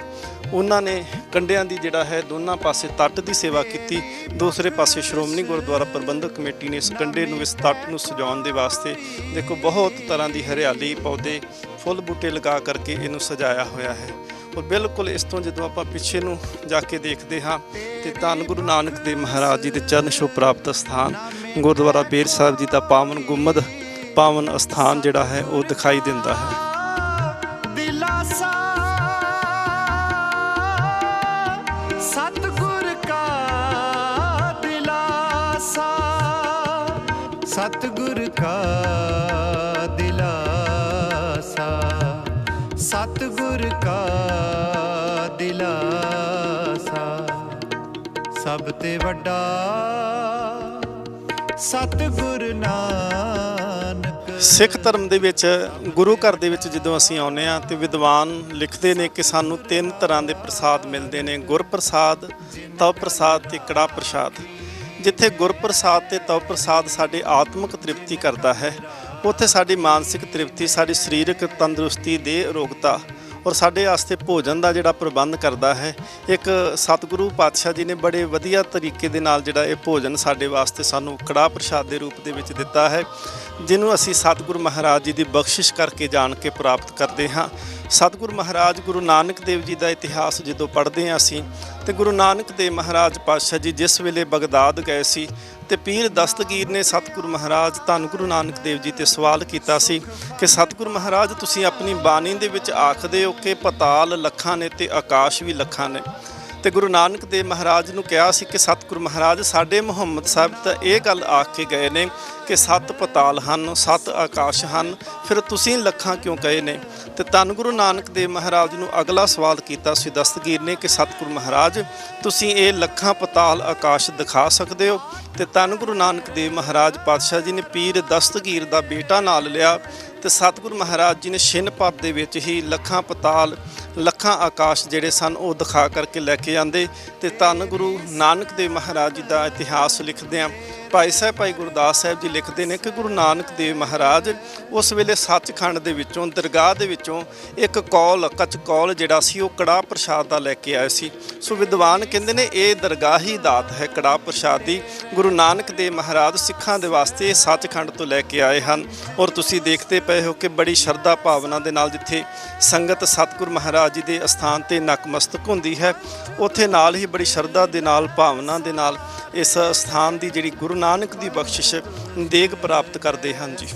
ਉਹਨਾਂ ਨੇ ਕੰਢਿਆਂ ਦੀ ਜਿਹੜਾ ਹੈ ਦੋਨਾਂ ਪਾਸੇ ਤੱਟ ਦੀ ਸੇਵਾ ਕੀਤੀ, ਦੂਸਰੇ ਪਾਸੇ ਸ਼੍ਰੋਮਣੀ ਗੁਰਦੁਆਰਾ ਪ੍ਰਬੰਧਕ ਕਮੇਟੀ ਨੇ ਇਸ ਕੰਢੇ ਨੂੰ ਇਸ ਤੱਟ ਨੂੰ ਸਜਾਉਣ ਦੇ ਵਾਸਤੇ ਦੇਖੋ ਬਹੁਤ ਤਰ੍ਹਾਂ ਦੀ ਹਰਿਆਲੀ ਪੌਦੇ ਫੁੱਲ ਬੂਟੇ ਲਗਾ ਕਰਕੇ ਇਹਨੂੰ ਸਜਾਇਆ ਹੋਇਆ ਹੈ। ਔਰ ਬਿਲਕੁਲ ਇਸ ਤੋਂ ਜਦੋਂ ਆਪਾਂ ਪਿੱਛੇ ਨੂੰ ਜਾ ਕੇ ਦੇਖਦੇ ਹਾਂ ਤੇ ਧੰਨ ਗੁਰੂ ਨਾਨਕ ਦੇਵ ਮਹਾਰਾਜ ਜੀ ਦੇ ਚਰਨ ਛੋਹ ਪ੍ਰਾਪਤ ਸਥਾਨ ਗੁਰਦੁਆਰਾ ਬੇਰ ਸਾਹਿਬ ਜੀ ਦਾ ਪਾਵਨ ਗੁੰਮਦ ਪਾਵਨ ਅਸਥਾਨ ਜਿਹੜਾ ਹੈ ਉਹ ਦਿਖਾਈ ਦਿੰਦਾ ਹੈ।
ਦਿਲਾਸਾ ਸਤਿਗੁਰ ਕਾ ਦਿਲਾਸਾ, ਸਤਿਗੁਰ ਕਾ ਦਿਲਾਸਾ, ਸਤਿਗੁਰ ਕਾ ਦਿਲਾਸਾ, ਸਭ ਤੇ ਵੱਡਾ ਸਤਿਗੁਰ ਨਾਨਕ।
ਸਿੱਖ ਧਰਮ ਦੇ ਵਿੱਚ ਗੁਰੂ ਘਰ ਦੇ ਵਿੱਚ ਜਦੋਂ ਅਸੀਂ ਆਉਂਦੇ ਹਾਂ ਤੇ ਵਿਦਵਾਨ ਲਿਖਦੇ ਨੇ ਕਿ ਸਾਨੂੰ ਤਿੰਨ ਤਰ੍ਹਾਂ ਦੇ ਪ੍ਰਸਾਦ ਮਿਲਦੇ ਨੇ, ਗੁਰ ਪ੍ਰਸਾਦ, ਤਵ ਪ੍ਰਸਾਦ ਤੇ ਕੜਾ ਪ੍ਰਸਾਦ। ਜਿੱਥੇ ਗੁਰ ਪ੍ਰਸਾਦ ਤੇ ਤਵ ਪ੍ਰਸਾਦ ਸਾਡੇ ਆਤਮਿਕ ਤ੍ਰਿਪਤੀ ਕਰਦਾ ਹੈ ਉੱਥੇ ਸਾਡੀ ਮਾਨਸਿਕ ਤ੍ਰਿਪਤੀ, ਸਾਡੀ ਸਰੀਰਕ ਤੰਦਰੁਸਤੀ, ਦੇਹ ਅਰੋਗਤਾ ਔਰ ਸਾਡੇ ਵਾਸਤੇ ਭੋਜਨ ਦਾ ਜਿਹੜਾ ਪ੍ਰਬੰਧ ਕਰਦਾ ਹੈ ਇੱਕ ਸਤਿਗੁਰੂ ਪਾਤਸ਼ਾਹ ਜੀ ਨੇ ਬੜੇ ਵਧੀਆ ਤਰੀਕੇ ਦੇ ਨਾਲ ਜਿਹੜਾ ਇਹ ਭੋਜਨ ਸਾਡੇ ਵਾਸਤੇ ਸਾਨੂੰ ਕੜਾਹ ਪ੍ਰਸ਼ਾਦ ਦੇ ਰੂਪ ਦੇ ਵਿੱਚ ਦਿੱਤਾ ਹੈ ਜਿਹਨੂੰ ਅਸੀਂ ਸਤਿਗੁਰੂ ਮਹਾਰਾਜ ਜੀ ਦੀ ਬਖਸ਼ਿਸ਼ ਕਰਕੇ ਜਾਣ ਕੇ ਪ੍ਰਾਪਤ ਕਰਦੇ ਹਾਂ। ਸਤਿਗੁਰੂ ਮਹਾਰਾਜ ਗੁਰੂ ਨਾਨਕ ਦੇਵ ਜੀ ਦਾ ਇਤਿਹਾਸ ਜਦੋਂ ਪੜ੍ਹਦੇ ਹਾਂ ਅਸੀਂ ਤੇ ਗੁਰੂ ਨਾਨਕ ਦੇਵ ਮਹਾਰਾਜ ਪਾਤਸ਼ਾਹ ਜੀ ਜਿਸ ਵੇਲੇ ਬਗਦਾਦ ਗਏ ਸੀ ਤੇ ਪੀਰ ਦਸਤਗੀਰ ਨੇ ਸਤਿਗੁਰੂ ਮਹਾਰਾਜ ਧੰਨ ਗੁਰੂ ਨਾਨਕ ਦੇਵ ਜੀ ਤੇ ਸਵਾਲ ਕੀਤਾ ਸੀ ਕਿ ਸਤਿਗੁਰੂ ਮਹਾਰਾਜ ਤੁਸੀਂ ਆਪਣੀ ਬਾਣੀ ਦੇ ਵਿੱਚ ਆਖਦੇ ਹੋ ਕਿ ਪਤਾਲ ਲੱਖਾਂ ਨੇ ਤੇ ਆਕਾਸ਼ ਵੀ ਲੱਖਾਂ ਨੇ ਤੇ ਗੁਰੂ ਨਾਨਕ ਦੇਵ ਮਹਾਰਾਜ ਨੂੰ ਕਿਹਾ ਸੀ ਕਿ ਸਤਿਗੁਰੂ ਮਹਾਰਾਜ ਸਾਡੇ ਮੁਹੰਮਦ ਸਾਹਿਬ ਤਾਂ ਇਹ ਗੱਲ ਆਖ ਕੇ ਗਏ ਨੇ ਕਿ 7 ਪਤਾਲ ਹਨ, 7 ਆਕਾਸ਼ ਹਨ, ਫਿਰ ਤੁਸੀਂ ਲੱਖਾਂ ਕਿਉਂ ਕਹੇ ਨੇ। ਤੇ ਧੰਨ ਗੁਰੂ ਨਾਨਕ ਦੇਵ ਮਹਾਰਾਜ ਨੂੰ ਅਗਲਾ ਸਵਾਲ ਕੀਤਾ ਸੀ ਦਸਤਗੀਰ ਨੇ ਕਿ ਸਤਿਗੁਰੂ ਮਹਾਰਾਜ ਤੁਸੀਂ ਇਹ ਲੱਖਾਂ ਪਤਾਲ ਆਕਾਸ਼ ਦਿਖਾ ਸਕਦੇ ਹੋ। ਤੇ ਧੰਨ ਗੁਰੂ ਨਾਨਕ ਦੇਵ ਮਹਾਰਾਜ ਪਾਤਸ਼ਾਹ ਜੀ ਨੇ ਪੀਰ ਦਸਤਗੀਰ ਦਾ ਬੇਟਾ ਨਾਲ ਲਿਆ ਤੇ ਸਤਿਗੁਰੂ ਮਹਾਰਾਜ ਜੀ ਨੇ ਛਿੰਨਪੱਤ ਦੇ ਵਿੱਚ ਹੀ ਲੱਖਾਂ ਪਤਾਲ ਲੱਖਾਂ ਆਕਾਸ਼ ਜਿਹੜੇ ਸਨ ਉਹ ਦਿਖਾ ਕਰਕੇ ਲੈ ਕੇ ਜਾਂਦੇ। ਤੇ ਧੰਨ ਗੁਰੂ ਨਾਨਕ ਦੇਵ ਮਹਾਰਾਜ ਜੀ ਦਾ ਇਤਿਹਾਸ ਲਿਖਦੇ ਆ ਭਾਈ ਸਾਹਿਬ ਭਾਈ ਗੁਰਦਾਸ ਸਾਹਿਬ ਜੀ ਲਿਖਦੇ ਨੇ ਕਿ ਗੁਰੂ ਨਾਨਕ ਦੇਵ ਮਹਾਰਾਜ ਉਸ ਵੇਲੇ ਸੱਚਖੰਡ ਦੇ ਵਿੱਚੋਂ ਦਰਗਾਹ ਦੇ ਵਿੱਚੋਂ ਇੱਕ ਕੌਲ ਕਚਕੌਲ ਜਿਹੜਾ ਸੀ ਉਹ ਕੜਾਹ ਪ੍ਰਸ਼ਾਦ ਦਾ ਲੈ ਕੇ ਆਏ ਸੀ। ਸੋ ਵਿਦਵਾਨ ਕਹਿੰਦੇ ਨੇ ਇਹ ਦਰਗਾਹੀ ਦਾਤ ਹੈ ਕੜਾਹ ਪ੍ਰਸ਼ਾਦ ਦੀ। ਗੁਰੂ ਨਾਨਕ ਦੇਵ ਮਹਾਰਾਜ ਸਿੱਖਾਂ ਦੇ ਵਾਸਤੇ ਸੱਚਖੰਡ ਤੋਂ ਲੈ ਕੇ ਆਏ ਹਨ ਔਰ ਤੁਸੀਂ ਦੇਖਦੇ ਪਏ ਹੋ ਕਿ ਬੜੀ ਸ਼ਰਧਾ ਭਾਵਨਾ ਦੇ ਨਾਲ ਜਿੱਥੇ ਸੰਗਤ ਸਤਿਗੁਰੂ ਮਹਾਰਾਜ ਜੀ ਦੇ ਅਸਥਾਨ ਤੇ ਨਕਮਸਤਕ ਹੁੰਦੀ ਹੈ ਉੱਥੇ ਨਾਲ ਹੀ ਬੜੀ ਸ਼ਰਧਾ ਦੇ ਨਾਲ ਭਾਵਨਾ ਦੇ ਨਾਲ ਇਸ ਸਥਾਨ ਦੀ ਜਿਹੜੀ ਗੁਰੂ ਨਾਨਕ ਦੀ ਬਖਸ਼ਿਸ਼ ਦੇਗ ਪ੍ਰਾਪਤ ਕਰਦੇ ਹਨ ਜੀ।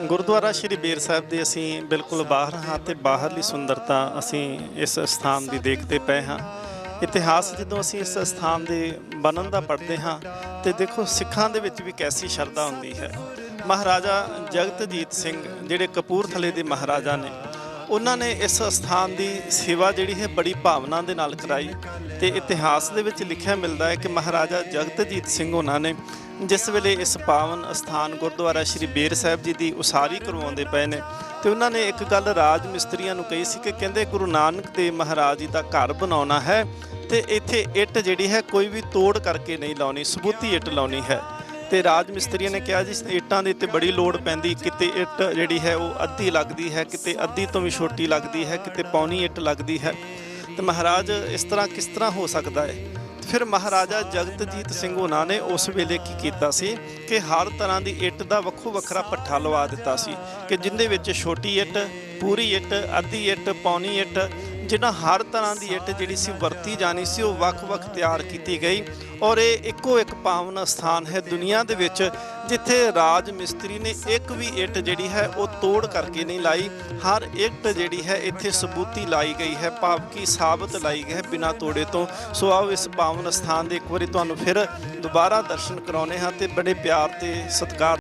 ਗੁਰਦੁਆਰਾ ਸ਼੍ਰੀ ਬੇਰ ਸਾਹਿਬ ਦੇ ਅਸੀਂ ਬਿਲਕੁਲ ਬਾਹਰ ਹਾਂ ਤੇ ਬਾਹਰਲੀ ਸੁੰਦਰਤਾ ਅਸੀਂ ਇਸ ਸਥਾਨ ਦੀ ਦੇਖਦੇ ਪਏ ਹਾਂ। ਇਤਿਹਾਸ ਜਦੋਂ ਅਸੀਂ ਇਸ ਸਥਾਨ ਦੇ ਬਣਨ ਦਾ ਪੜ੍ਹਦੇ ਹਾਂ ਤੇ ਦੇਖੋ ਸਿੱਖਾਂ ਦੇ ਵਿੱਚ ਵੀ ਕੈਸੀ ਸ਼ਰਧਾ ਹੁੰਦੀ ਹੈ। ਮਹਾਰਾਜਾ ਜਗਤਜੀਤ ਸਿੰਘ ਜਿਹੜੇ ਕਪੂਰਥਲੇ ਦੇ ਮਹਾਰਾਜਾ ਨੇ, ਉਹਨਾਂ ਨੇ ਇਸ ਅਸਥਾਨ ਦੀ ਸੇਵਾ ਜਿਹੜੀ ਹੈ ਬੜੀ ਭਾਵਨਾ ਦੇ ਨਾਲ ਕਰਾਈ। ਤੇ ਇਤਿਹਾਸ ਦੇ ਵਿੱਚ ਲਿਖਿਆ ਮਿਲਦਾ ਹੈ ਕਿ ਮਹਾਰਾਜਾ ਜਗਤਜੀਤ ਸਿੰਘ ਉਹਨਾਂ ਨੇ ਜਿਸ ਵੇਲੇ ਇਸ ਪਾਵਨ ਅਸਥਾਨ ਗੁਰਦੁਆਰਾ ਸ਼੍ਰੀ ਬੇਰ ਸਾਹਿਬ ਜੀ ਦੀ ਉਸਾਰੀ ਕਰਵਾਉਂਦੇ ਪਏ ਨੇ, ਤੇ ਉਹਨਾਂ ਨੇ ਇੱਕ ਗੱਲ ਰਾਜ ਮਿਸਤਰੀਆਂ ਨੂੰ ਕਹੀ ਸੀ ਕਿ ਕਹਿੰਦੇ ਗੁਰੂ ਨਾਨਕ ਦੇਵ ਮਹਾਰਾਜ ਜੀ ਦਾ ਘਰ ਬਣਾਉਣਾ ਹੈ ਤੇ ਇੱਥੇ ਇੱਟ ਜਿਹੜੀ ਹੈ ਕੋਈ ਵੀ ਤੋੜ ਕਰਕੇ ਨਹੀਂ ਲਾਉਣੀ, ਸਬੂਤੀ ਇੱਟ ਲਾਉਣੀ ਹੈ। ਤੇ ਰਾਜ ਮਿਸਤਰੀਆਂ ਨੇ ਕਿਹਾ ਜੀ ਇੱਟਾਂ ਦੇ ਉੱਤੇ ਬੜੀ ਲੋੜ ਪੈਂਦੀ, ਕਿਤੇ ਇੱਟ ਜਿਹੜੀ ਹੈ ਉਹ ਅੱਧੀ ਲੱਗਦੀ ਹੈ, ਕਿਤੇ ਅੱਧੀ ਤੋਂ ਵੀ ਛੋਟੀ ਲੱਗਦੀ ਹੈ, ਕਿਤੇ ਪੌਣੀ ਇੱਟ ਲੱਗਦੀ ਹੈ। ਤੇ ਮਹਾਰਾਜ ਇਸ ਤਰ੍ਹਾਂ ਕਿਸ ਤਰ੍ਹਾਂ ਹੋ ਸਕਦਾ ਹੈ? ਫਿਰ ਮਹਾਰਾਜਾ ਜਗਤਜੀਤ ਸਿੰਘ ਉਹਨਾਂ ਨੇ ਉਸ ਵੇਲੇ ਕੀ ਕੀਤਾ ਸੀ ਕਿ ਹਰ ਤਰ੍ਹਾਂ ਦੀ ਇੱਟ ਦਾ ਵੱਖੋ ਵੱਖਰਾ ਪੱਠਾ ਲਵਾ ਦਿੱਤਾ ਸੀ ਕਿ ਜਿੰਦੇ ਵਿੱਚ ਛੋਟੀ ਇੱਟ, ਪੂਰੀ ਇੱਟ, ਅੱਧੀ ਇੱਟ, ਪੌਣੀ ਇੱਟ, ਜਿਹਨਾਂ ਹਰ ਤਰ੍ਹਾਂ ਦੀ ਇੱਟ ਜਿਹੜੀ ਸੀ ਵਰਤੀ ਜਾਣੀ ਸੀ ਉਹ ਵੱਖ-ਵੱਖ ਤਿਆਰ ਕੀਤੀ ਗਈ। ਔਰ ਇਹ ਇੱਕੋ ਇੱਕ ਪਾਵਨ ਸਥਾਨ ਹੈ ਦੁਨੀਆ ਦੇ ਵਿੱਚ ਜਿੱਥੇ ਰਾਜ ਮਿਸਤਰੀ ਨੇ ਇੱਕ ਵੀ ਇੱਟ ਜਿਹੜੀ ਹੈ ਉਹ ਤੋੜ ਕਰਕੇ ਨਹੀਂ ਲਾਈ, ਹਰ ਇੱਟ ਜਿਹੜੀ ਹੈ ਇੱਥੇ ਸਬੂਤੀ ਲਾਈ ਗਈ ਹੈ, ਭਾਵ ਕਿ ਸਾਬਤ ਲਾਈ ਗਈ ਹੈ ਬਿਨਾਂ ਤੋੜੇ ਤੋਂ। ਸੋ ਆਓ ਇਸ ਪਾਵਨ ਸਥਾਨ ਦੇ ਇੱਕ ਵਾਰੀ ਤੁਹਾਨੂੰ ਫਿਰ ਦੁਬਾਰਾ ਦਰਸ਼ਨ ਕਰਾਉਂਦੇ ਹਾਂ ਤੇ ਬੜੇ ਪਿਆਰ ਤੇ ਸਤਿਕਾਰ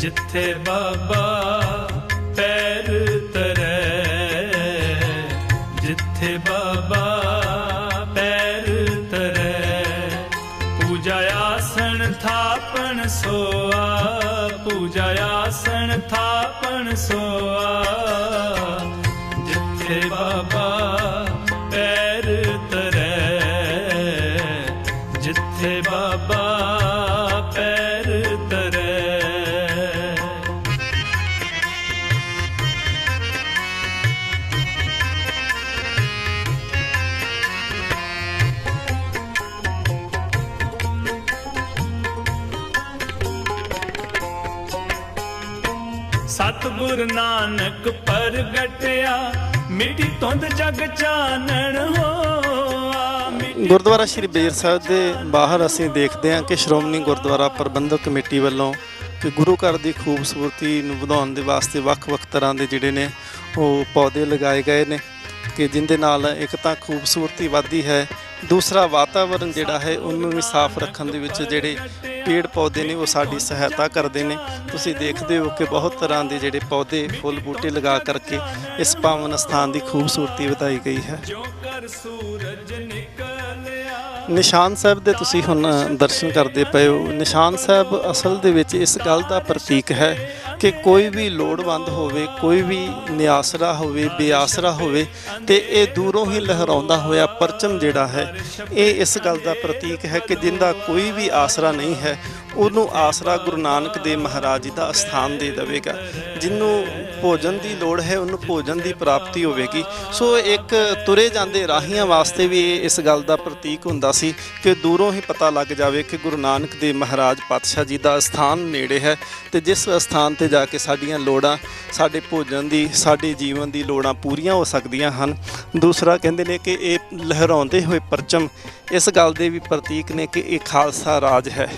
ਜਿੱਥੇ ਬਾਬਾ ਪੈਰ ਧਰੈ, ਜਿੱਥੇ ਬਾਬਾ ਪੈਰ ਧਰੈ। ਪੂਜਾ ਆਸਣ ਥਾਪਣ ਸੋਆ, ਪੂਜਾ ਆਸਣ ਥਾਪਣ ਸੋਆ। ਜਿੱਥੇ ਬਾਬਾ ਪੈਰ ਧਰੈ, ਜਿੱਥੇ ਬਾਬਾ ਪੈਰ ਧਰੈ। ਸਤਿਗੁਰ ਨਾਨਕ ਪ੍ਰਗਟਿਆ, ਮਿੱਟੀ ਧੁੰਦ ਜਗ ਚਾਨਣ ਹੋਆ।
ਗੁਰਦੁਆਰਾ ਸ਼੍ਰੀ ਬੇਰ ਸਾਹਿਬ ਦੇ ਬਾਹਰ ਅਸੀਂ ਦੇਖਦੇ ਹਾਂ ਕਿ ਸ਼੍ਰੋਮਣੀ ਗੁਰਦੁਆਰਾ ਪ੍ਰਬੰਧਕ ਕਮੇਟੀ ਵੱਲੋਂ ਕਿ ਗੁਰੂ ਘਰ ਦੀ ਖੂਬਸੂਰਤੀ ਨੂੰ ਵਧਾਉਣ ਦੇ ਵਾਸਤੇ ਵੱਖ-ਵੱਖ ਤਰ੍ਹਾਂ ਦੇ ਜਿਹੜੇ ਨੇ ਉਹ ਪੌਦੇ ਲਗਾਏ ਗਏ ਨੇ ਕਿ ਜਿੰਦੇ ਨਾਲ ਇੱਕ ਤਾਂ ਖੂਬਸੂਰਤੀ ਵੱਧਦੀ ਹੈ, ਦੂਸਰਾ ਵਾਤਾਵਰਨ ਜਿਹੜਾ ਹੈ ਉਹਨੂੰ ਵੀ ਸਾਫ਼ ਰੱਖਣ ਦੇ ਵਿੱਚ ਜਿਹੜੇ ਪੇੜ ਪੌਦੇ ਨੇ ਉਹ ਸਾਡੀ ਸਹਾਇਤਾ ਕਰਦੇ ਨੇ। ਤੁਸੀਂ ਦੇਖਦੇ ਹੋ ਕਿ ਬਹੁਤ ਤਰ੍ਹਾਂ ਦੇ ਜਿਹੜੇ ਪੌਦੇ ਫੁੱਲ ਬੂਟੇ ਲਗਾ ਕਰਕੇ ਇਸ ਪਾਵਨ ਸਥਾਨ ਦੀ ਖੂਬਸੂਰਤੀ ਵਧਾਈ ਗਈ ਹੈ। ਨਿਸ਼ਾਨ ਸਾਹਿਬ ਦੇ ਤੁਸੀਂ ਹੁਣ ਦਰਸ਼ਨ ਕਰਦੇ ਪਏ ਹੋ। ਨਿਸ਼ਾਨ ਸਾਹਿਬ ਅਸਲ ਦੇ ਵਿੱਚ ਇਸ ਗੱਲ ਦਾ ਪ੍ਰਤੀਕ ਹੈ ਕਿ ਕੋਈ ਵੀ ਲੋੜਵੰਦ ਹੋਵੇ, ਕੋਈ ਵੀ ਨਿਆਸਰਾ ਹੋਵੇ, ਬੇਆਸਰਾ ਹੋਵੇ ਤੇ ਇਹ ਦੂਰੋਂ ਹੀ ਲਹਿਰਾਉਂਦਾ ਹੋਇਆ ਪਰਚਮ ਜਿਹੜਾ ਹੈ ਇਹ ਇਸ ਗੱਲ ਦਾ ਪ੍ਰਤੀਕ ਹੈ ਕਿ ਜਿੰਦਾ ਕੋਈ ਵੀ ਆਸਰਾ ਨਹੀਂ ਹੈ ਉਹਨੂੰ ਆਸਰਾ ਗੁਰੂ ਨਾਨਕ ਦੇਵ ਮਹਾਰਾਜ ਜੀ ਦਾ ਅਸਥਾਨ ਦੇ ਦੇਵੇਗਾ। ਜਿਹਨੂੰ ਭੋਜਨ ਦੀ ਲੋੜ ਹੈ ਉਹਨੂੰ ਭੋਜਨ ਦੀ ਪ੍ਰਾਪਤੀ ਹੋਵੇਗੀ। ਸੋ ਇੱਕ ਤੁਰੇ ਜਾਂਦੇ ਰਾਹੀਆਂ ਵਾਸਤੇ ਵੀ ਇਹ ਇਸ ਗੱਲ ਦਾ ਪ੍ਰਤੀਕ ਹੁੰਦਾ ਸੀ ਕਿ ਦੂਰੋਂ ਹੀ ਪਤਾ ਲੱਗ ਜਾਵੇ ਕਿ ਗੁਰੂ ਨਾਨਕ ਦੇਵ ਮਹਾਰਾਜ ਪਾਤਸ਼ਾਹ ਜੀ ਦਾ ਅਸਥਾਨ ਨੇੜੇ ਹੈ ਤੇ ਜਿਸ ਅਸਥਾਨ ਤੇ ਜਾ ਕੇ ਸਾਡੀਆਂ ਲੋੜਾਂ, ਸਾਡੇ ਭੋਜਨ ਦੀ, ਸਾਡੇ ਜੀਵਨ ਦੀ ਲੋੜਾਂ ਪੂਰੀਆਂ ਹੋ ਸਕਦੀਆਂ ਹਨ। ਦੂਸਰਾ ਕਹਿੰਦੇ ਨੇ ਕਿ ਇਹ ਲਹਿਰਾਉਂਦੇ ਹੋਏ ਪਰਚਮ ਇਸ ਗੱਲ ਦੇ ਵੀ ਪ੍ਰਤੀਕ ਨੇ ਕਿ ਇਹ ਖਾਲਸਾ ਰਾਜ ਹੈ।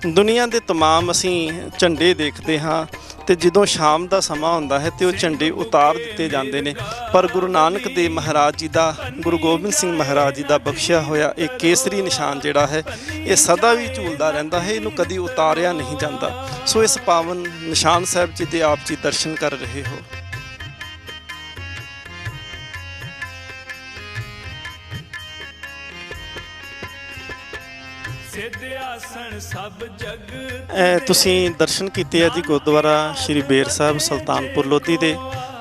ਦੁਨੀਆ ਦੇ ਤਮਾਮ ਅਸੀਂ ਝੰਡੇ ਦੇਖਦੇ ਹਾਂ ਤੇ ਜਦੋਂ ਸ਼ਾਮ ਦਾ ਸਮਾਂ ਹੁੰਦਾ ਹੈ ਤੇ ਉਹ ਝੰਡੇ ਉਤਾਰ ਦਿੱਤੇ ਜਾਂਦੇ ਨੇ, ਪਰ ਗੁਰੂ ਨਾਨਕ ਦੇਵ ਮਹਾਰਾਜ ਜੀ ਦਾ, ਗੁਰੂ ਗੋਬਿੰਦ ਸਿੰਘ ਮਹਾਰਾਜ ਜੀ ਦਾ ਬਖਸ਼ਿਆ ਹੋਇਆ ਇਹ ਕੇਸਰੀ ਨਿਸ਼ਾਨ ਜਿਹੜਾ ਹੈ ਇਹ ਸਦਾ ਵੀ ਝੂਲਦਾ ਰਹਿੰਦਾ ਹੈ, ਇਹਨੂੰ ਕਦੀ ਉਤਾਰਿਆ ਨਹੀਂ ਜਾਂਦਾ। ਸੋ ਇਸ ਪਾਵਨ ਨਿਸ਼ਾਨ ਸਾਹਿਬ ਜੀ ਦੇ ਆਪ ਜੀ ਦਰਸ਼ਨ ਕਰ ਰਹੇ ਹੋ। ਤੁਸੀਂ ਦਰਸ਼ਨ ਕੀਤੇ ਆ ਜੀ ਗੁਰਦੁਆਰਾ ਸ਼੍ਰੀ ਬੇਰ ਸਾਹਿਬ ਸੁਲਤਾਨਪੁਰ ਲੋਧੀ ਦੇ।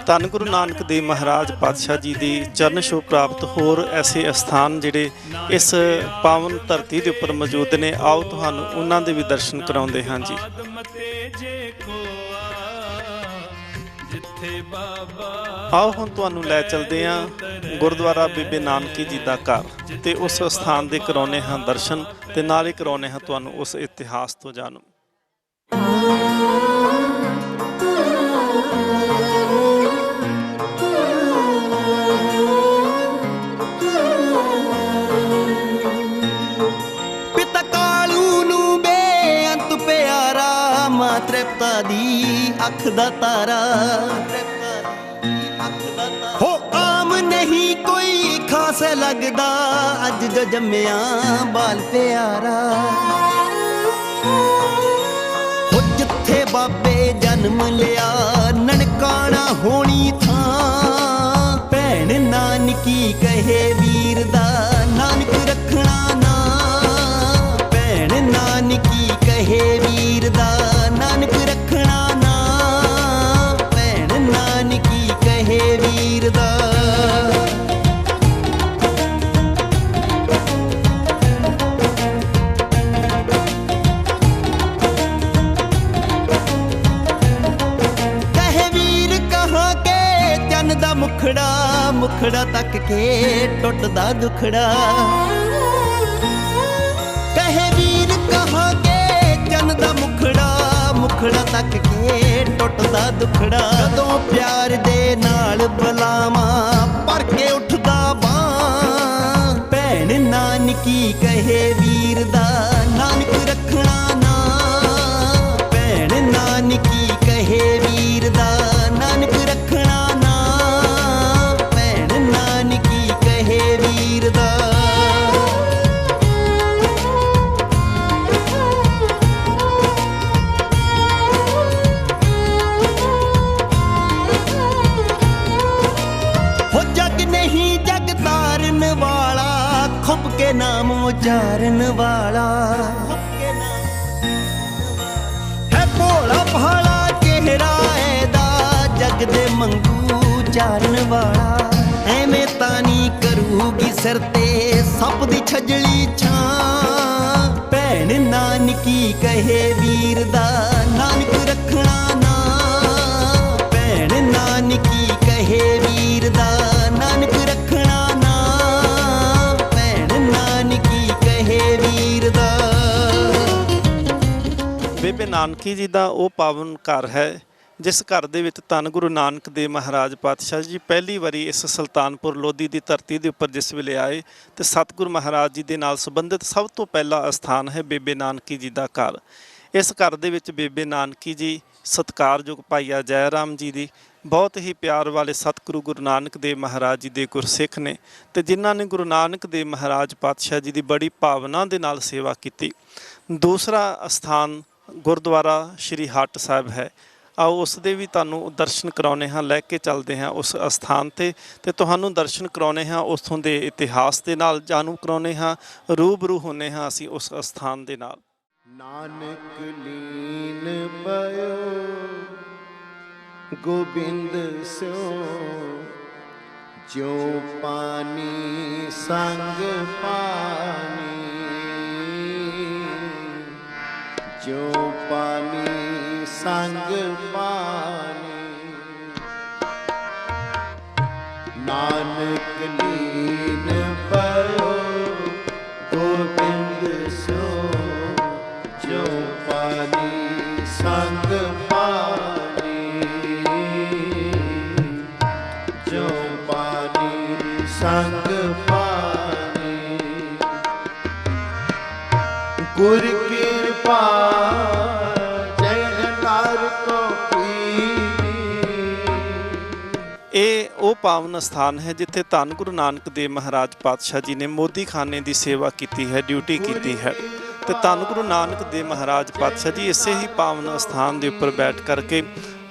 ਧੰਨ ਗੁਰੂ ਨਾਨਕ ਦੇਵ ਮਹਾਰਾਜ ਪਾਤਸ਼ਾਹ ਜੀ ਦੀ ਚਰਨ ਛੋਹ ਪ੍ਰਾਪਤ ਹੋਰ ਐਸੇ ਅਸਥਾਨ ਜਿਹੜੇ ਇਸ ਪਾਵਨ ਧਰਤੀ ਦੇ ਉੱਪਰ ਮੌਜੂਦ ਨੇ, ਆਓ ਤੁਹਾਨੂੰ ਉਹਨਾਂ ਦੇ ਵੀ ਦਰਸ਼ਨ ਕਰਾਉਂਦੇ ਹਾਂ ਜੀ। ਆਓ ਹੁਣ ਤੁਹਾਨੂੰ ਲੈ ਚਲਦੇ ਹਾਂ ਗੁਰਦੁਆਰਾ ਬੀਬੀ ਨਾਨਕੀ ਜੀ ਦਾ ਘਰ ਤੇ ਉਸ ਅਸਥਾਨ ਦੇ ਕਰਾਉਂਦੇ ਹਾਂ ਦਰਸ਼ਨ ਤੇ ਨਾਲ ਹੀ ਕਰਾਉਂਦੇ ਹਾਂ ਤੁਹਾਨੂੰ ਉਸ ਇਤਿਹਾਸ ਤੋਂ ਜਾਣੂ।
ਪਿਤਾ ਕਾਲੂ ਨੂੰ ਬੇਅੰਤ ਪਿਆਰਾ, ਮਾਂ ਤ੍ਰਿਪਤਾ ਦੀ ਅੱਖ ਦਾ ਤਾਰਾ। ਹੋ ਆਮ ਨਹੀਂ ਕੋਈ ਖਾਸ ਲੱਗਦਾ, ਅੱਜ ਜੋ ਜੰਮਿਆ ਬਾਲ ਪਿਆਰਾ। ਹੋ ਜਿੱਥੇ ਬਾਬੇ ਜਨਮ ਲਿਆ ਨਨਕਾਣਾ ਹੋਣੀ ਥਾਂ। ਭੈਣ ਨਾਨਕੀ ਕਹੇ ਵੀਰ ਦਾ ਨਾਨਕ ਰੱਖਣਾ ਨਾ। ਭੈਣ ਨਾਨਕੀ ਕਹੇ ਵੀਰ ਦਾ ਨਾਨਕ ਰੱਖਣਾ ਨਾ। ਭੈਣ ਨਾਨਕੀ ਕਹੇ ਵੀਰ ਦਾ। ਕਹੇ ਵੀਰ ਕਹਾਂ ਕੇ ਚੰਨ ਦਾ ਮੁਖੜਾ, ਮੁਖੜਾ ਤੱਕ ਕੇ ਟੁੱਟਦਾ ਦੁਖੜਾ। ਕਹੇ ਵੀਰ ਕਹਾਂ ਕੇ ਚੰਨ ਦਾ ਮੁਖੜਾ, ਮੁਖੜਾ ਤੱਕ ਕੇ ਟੁੱਟਦਾ ਦੁਖੜਾ। ਜਦੋਂ ਪਿਆਰ ਦੇ ਨਾਲ ਬੁਲਾਵਾਂ ਭਰ ਕੇ ਉੱਠਦਾ ਬਾਂਹ। ਭੈਣ ਨਾਨਕੀ ਕਹੇ ਵੀਰ ਦਾ ਨਾਨਕ ਰੱਖਣਾ ਨਾ। ਭੈਣ ਨਾਨਕੀ ਕਹੇ ਵੀਰ ਦਾ ਨਾਨਕ ਰੱਖਣਾ ਨਾ। ਭੈਣ ਨਾਨਕੀ ਕਹੇ ਵੀਰ ਦਾ। ਕੇ ਨਾਮ ਉਚਾਰਨ ਵਾਲਾ ਹੈ ਭੋਲਾ ਭਾਲਾ ਚਿਹਰਾ ਇਹਦਾ ਜਗ ਦੇ ਮੰਗੂ ਚਾਰਨ ਵਾਲਾ ਐਵੇਂ ਤਾਂ ਨਹੀਂ ਕਰੂਗੀ ਸਿਰ ਤੇ ਸੱਪ ਦੀ ਛਜਲੀ ਛਾਂ ਭੈਣ ਨਾਨਕੀ ਕਹੇ ਵੀਰ ਦਾ ਨਾਨਕ ਰੱਖਣਾ ਨਾ ਭੈਣ ਨਾਨਕੀ ਕਹੇ ਵੀਰ ਦਾ ਨਾਨਕ ਰੱਖਣਾ ਨਾ ਭੈਣ ਨਾਨਕੀ ਕਹੇ ਵੀਰ ਦਾ।
ਬੇਬੇ ਨਾਨਕੀ ਜੀ ਦਾ ਉਹ ਪਾਵਨ ਘਰ ਹੈ ਜਿਸ ਘਰ ਦੇ ਵਿੱਚ ਧੰਨ ਗੁਰੂ ਨਾਨਕ ਦੇਵ ਮਹਾਰਾਜ ਪਾਤਸ਼ਾਹ ਜੀ ਪਹਿਲੀ ਵਾਰੀ ਇਸ ਸੁਲਤਾਨਪੁਰ ਲੋਧੀ ਦੀ ਧਰਤੀ ਦੇ ਉੱਪਰ ਜਿਸ ਵੇਲੇ ਆਏ ਤੇ ਸਤਿਗੁਰੂ ਮਹਾਰਾਜ ਜੀ ਦੇ ਨਾਲ ਸੰਬੰਧਿਤ ਸਭ ਤੋਂ ਪਹਿਲਾ ਅਸਥਾਨ ਹੈ ਬੇਬੇ ਨਾਨਕੀ ਜੀ ਦਾ ਘਰ। ਇਸ ਘਰ ਦੇ ਵਿੱਚ ਬੇਬੇ ਨਾਨਕੀ ਜੀ ਸਤਿਕਾਰਯੋਗ ਭਾਈਆ ਜੈ ਰਾਮ ਜੀ ਦੀ ਬਹੁਤ ਹੀ ਪਿਆਰ ਵਾਲੇ ਸਤਿਗੁਰੂ ਗੁਰੂ ਨਾਨਕ ਦੇਵ ਮਹਾਰਾਜ ਜੀ ਦੇ ਗੁਰਸਿੱਖ ਨੇ ਤੇ ਜਿਨ੍ਹਾਂ ਨੇ ਗੁਰੂ ਨਾਨਕ ਦੇਵ ਮਹਾਰਾਜ ਪਾਤਸ਼ਾਹ ਜੀ ਦੀ ਬੜੀ ਭਾਵਨਾ ਦੇ ਨਾਲ ਸੇਵਾ ਕੀਤੀ। ਦੂਸਰਾ ਅਸਥਾਨ ਗੁਰਦੁਆਰਾ ਸ਼੍ਰੀ ਹੱਟ ਸਾਹਿਬ ਹੈ। ਆਓ ਉਸ ਦੇ ਵੀ ਤੁਹਾਨੂੰ ਦਰਸ਼ਨ ਕਰਾਉਣੇ ਹਾਂ, ਲੈ ਕੇ ਚੱਲਦੇ ਹਾਂ ਉਸ ਅਸਥਾਨ ਤੇ ਤੁਹਾਨੂੰ ਦਰਸ਼ਨ ਕਰਾਉਣੇ ਹਾਂ, ਉੱਥੋਂ ਦੇ ਇਤਿਹਾਸ ਦੇ ਨਾਲ ਜਾਣੂ ਕਰਾਉਣੇ ਹਾਂ, ਰੂਬਰੂ ਹੁੰਨੇ ਹਾਂ ਅਸੀਂ ਉਸ ਅਸਥਾਨ ਦੇ ਨਾਲ।
ਨਾਨਕ ਲੀਨ ਪਇਓ ਗੋਬਿੰਦ ਸਿਓ ਜਿਉ ਪਾਣੀ ਸੰਗ ਪਾਣੀ ਜਿਉ ਪਾਣੀ ਸੰਗ ਪਾਣੀ ਨਾਨਕ ਲੀਨ ਪਇਓ ਗੋਬਿੰਦ ਸਿਓ ਜਿਉ ਪਾਣੀ ਸੰਗ ਪਾਣੀ ਜਿਉ ਪਾਣੀ ਸੰਗ ਪਾਣੀ ਗੁਰ ਕਿਰਪਾ
ਇਹ ਉਹ ਪਾਵਨ ਸਥਾਨ ਹੈ ਜਿੱਥੇ ਧੰਨ ਗੁਰੂ ਨਾਨਕ ਦੇਵ ਮਹਾਰਾਜ ਪਾਤਸ਼ਾਹ ਜੀ ਨੇ ਮੋਦੀਖਾਨੇ ਦੀ ਸੇਵਾ ਕੀਤੀ ਹੈ, ਡਿਊਟੀ ਕੀਤੀ ਹੈ ਤੇ ਧੰਨ ਗੁਰੂ ਨਾਨਕ ਦੇਵ ਮਹਾਰਾਜ ਪਾਤਸ਼ਾਹ ਜੀ ਇਸੇ ਹੀ ਪਾਵਨ ਸਥਾਨ ਦੇ ਉੱਪਰ ਬੈਠ ਕਰਕੇ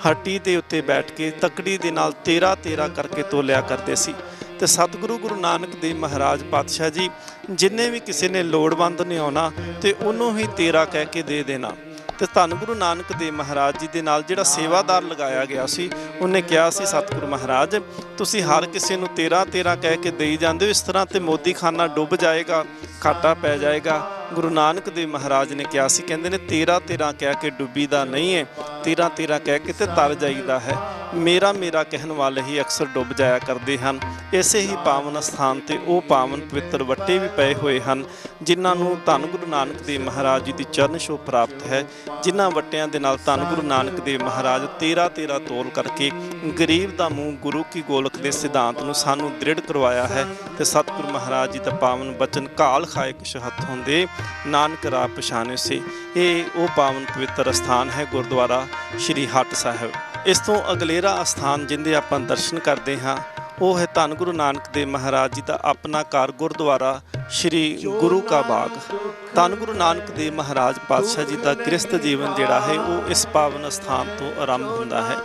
ਹੱਟੀ ਦੇ ਉੱਤੇ ਬੈਠ ਕੇ ਤਕੜੀ ਦੇ ਨਾਲ 13 ਕਰਕੇ ਤੋਲਿਆ ਕਰਦੇ ਸੀ ਤੇ ਸਤਿਗੁਰੂ ਗੁਰੂ ਨਾਨਕ ਦੇਵ ਮਹਾਰਾਜ ਪਾਤਸ਼ਾਹ ਜੀ ਜਿੰਨੇ ਵੀ ਕਿਸੇ ਨੇ ਲੋੜਵੰਦ ਨੇ ਆਉਣਾ ਤੇ ਉਹਨੂੰ ਹੀ 13 ਕਹਿ ਕੇ ਦੇ ਦੇਣਾ। ਤੇ ਧੰਨ ਗੁਰੂ ਨਾਨਕ ਦੇਵ ਮਹਾਰਾਜ ਜੀ ਦੇ ਨਾਲ ਜਿਹੜਾ ਸੇਵਾਦਾਰ ਲਗਾਇਆ ਗਿਆ ਸੀ ਉਹਨੇ ਕਿਹਾ ਸੀ ਸਤਿਗੁਰੂ ਮਹਾਰਾਜ ਤੁਸੀਂ ਹਰ ਕਿਸੇ ਨੂੰ 13 ਕਹਿ ਕੇ ਦੇਈ ਜਾਂਦੇ ਹੋ, ਇਸ ਤਰ੍ਹਾਂ ਤੇ ਮੋਦੀਖਾਨਾ ਡੁੱਬ ਜਾਏਗਾ, ਘਾਟਾ ਪੈ ਜਾਏਗਾ। ਗੁਰੂ ਨਾਨਕ ਦੇਵ ਮਹਾਰਾਜ ਨੇ ਕਿਹਾ ਸੀ, ਕਹਿੰਦੇ ਨੇ 13 ਕਹਿ ਕੇ ਡੁੱਬੀ ਦਾ ਨਹੀਂ ਹੈ, 13 ਕਹਿ ਕੇ ਤੇ ਤਰ ਜਾਈਦਾ ਹੈ। ਮੇਰਾ ਕਹਿਣ ਵਾਲੇ ਹੀ ਅਕਸਰ ਡੁੱਬ ਜਾਇਆ ਕਰਦੇ ਹਨ। ਇਸੇ ਹੀ ਪਾਵਨ ਸਥਾਨ ਤੇ ਉਹ ਪਾਵਨ ਪਵਿੱਤਰ ਵੱਟੇ ਵੀ ਪਏ ਹੋਏ ਹਨ ਜਿਨ੍ਹਾਂ ਨੂੰ ਧੰਨ ਗੁਰੂ ਨਾਨਕ ਦੇਵ ਮਹਾਰਾਜ ਜੀ ਦੀ ਚਰਨ ਛੋਹ ਪ੍ਰਾਪਤ ਹੈ, ਜਿਨ੍ਹਾਂ ਵੱਟਿਆਂ ਦੇ ਨਾਲ ਧੰਨ ਗੁਰੂ ਨਾਨਕ ਦੇਵ ਮਹਾਰਾਜ 13 ਤੋਲ ਕਰਕੇ ਗਰੀਬ ਦਾ ਮੂੰਹ ਗੁਰੂ ਕੀ ਗੋਲਕ ਦੇ ਸਿਧਾਂਤ ਨੂੰ ਸਾਨੂੰ ਦ੍ਰਿੜ ਕਰਵਾਇਆ ਹੈ। ਤੇ ਸਤਿਗੁਰੂ ਮਹਾਰਾਜ ਜੀ ਦਾ ਪਾਵਨ ਬਚਨ ਕਾਲ ਖਾਏ ਕਿਛ ਹੱਥ ਹੁੰਦੇ ਨਾਨਕ ਰਾਹ ਪਛਾਣੇ ਸੇ। ਇਹ ਉਹ ਪਾਵਨ ਪਵਿੱਤਰ ਸਥਾਨ ਹੈ ਗੁਰਦੁਆਰਾ ਸ਼੍ਰੀ ਹੱਟ ਸਾਹਿਬ। ਇਸ ਤੋਂ ਅਗਲੇਰਾ ਅਸਥਾਨ ਜਿੰਦੇ ਆਪਾਂ ਦਰਸ਼ਨ ਕਰਦੇ ਹਾਂ ਉਹ ਹੈ ਧੰਨ ਗੁਰੂ ਨਾਨਕ ਦੇਵ ਮਹਾਰਾਜ ਜੀ ਦਾ ਆਪਣਾ ਘਰ ਗੁਰਦੁਆਰਾ ਸ਼੍ਰੀ ਗੁਰੂ ਕਾ ਬਾਗ। ਧੰਨ ਗੁਰੂ ਨਾਨਕ ਦੇਵ ਮਹਾਰਾਜ ਪਾਤਸ਼ਾਹ ਜੀ ਦਾ ਗ੍ਰਸਥ ਜੀਵਨ ਜਿਹੜਾ ਹੈ ਉਹ ਇਸ ਪਾਵਨ ਸਥਾਨ ਤੋਂ ਆਰੰਭ ਹੁੰਦਾ ਹੈ।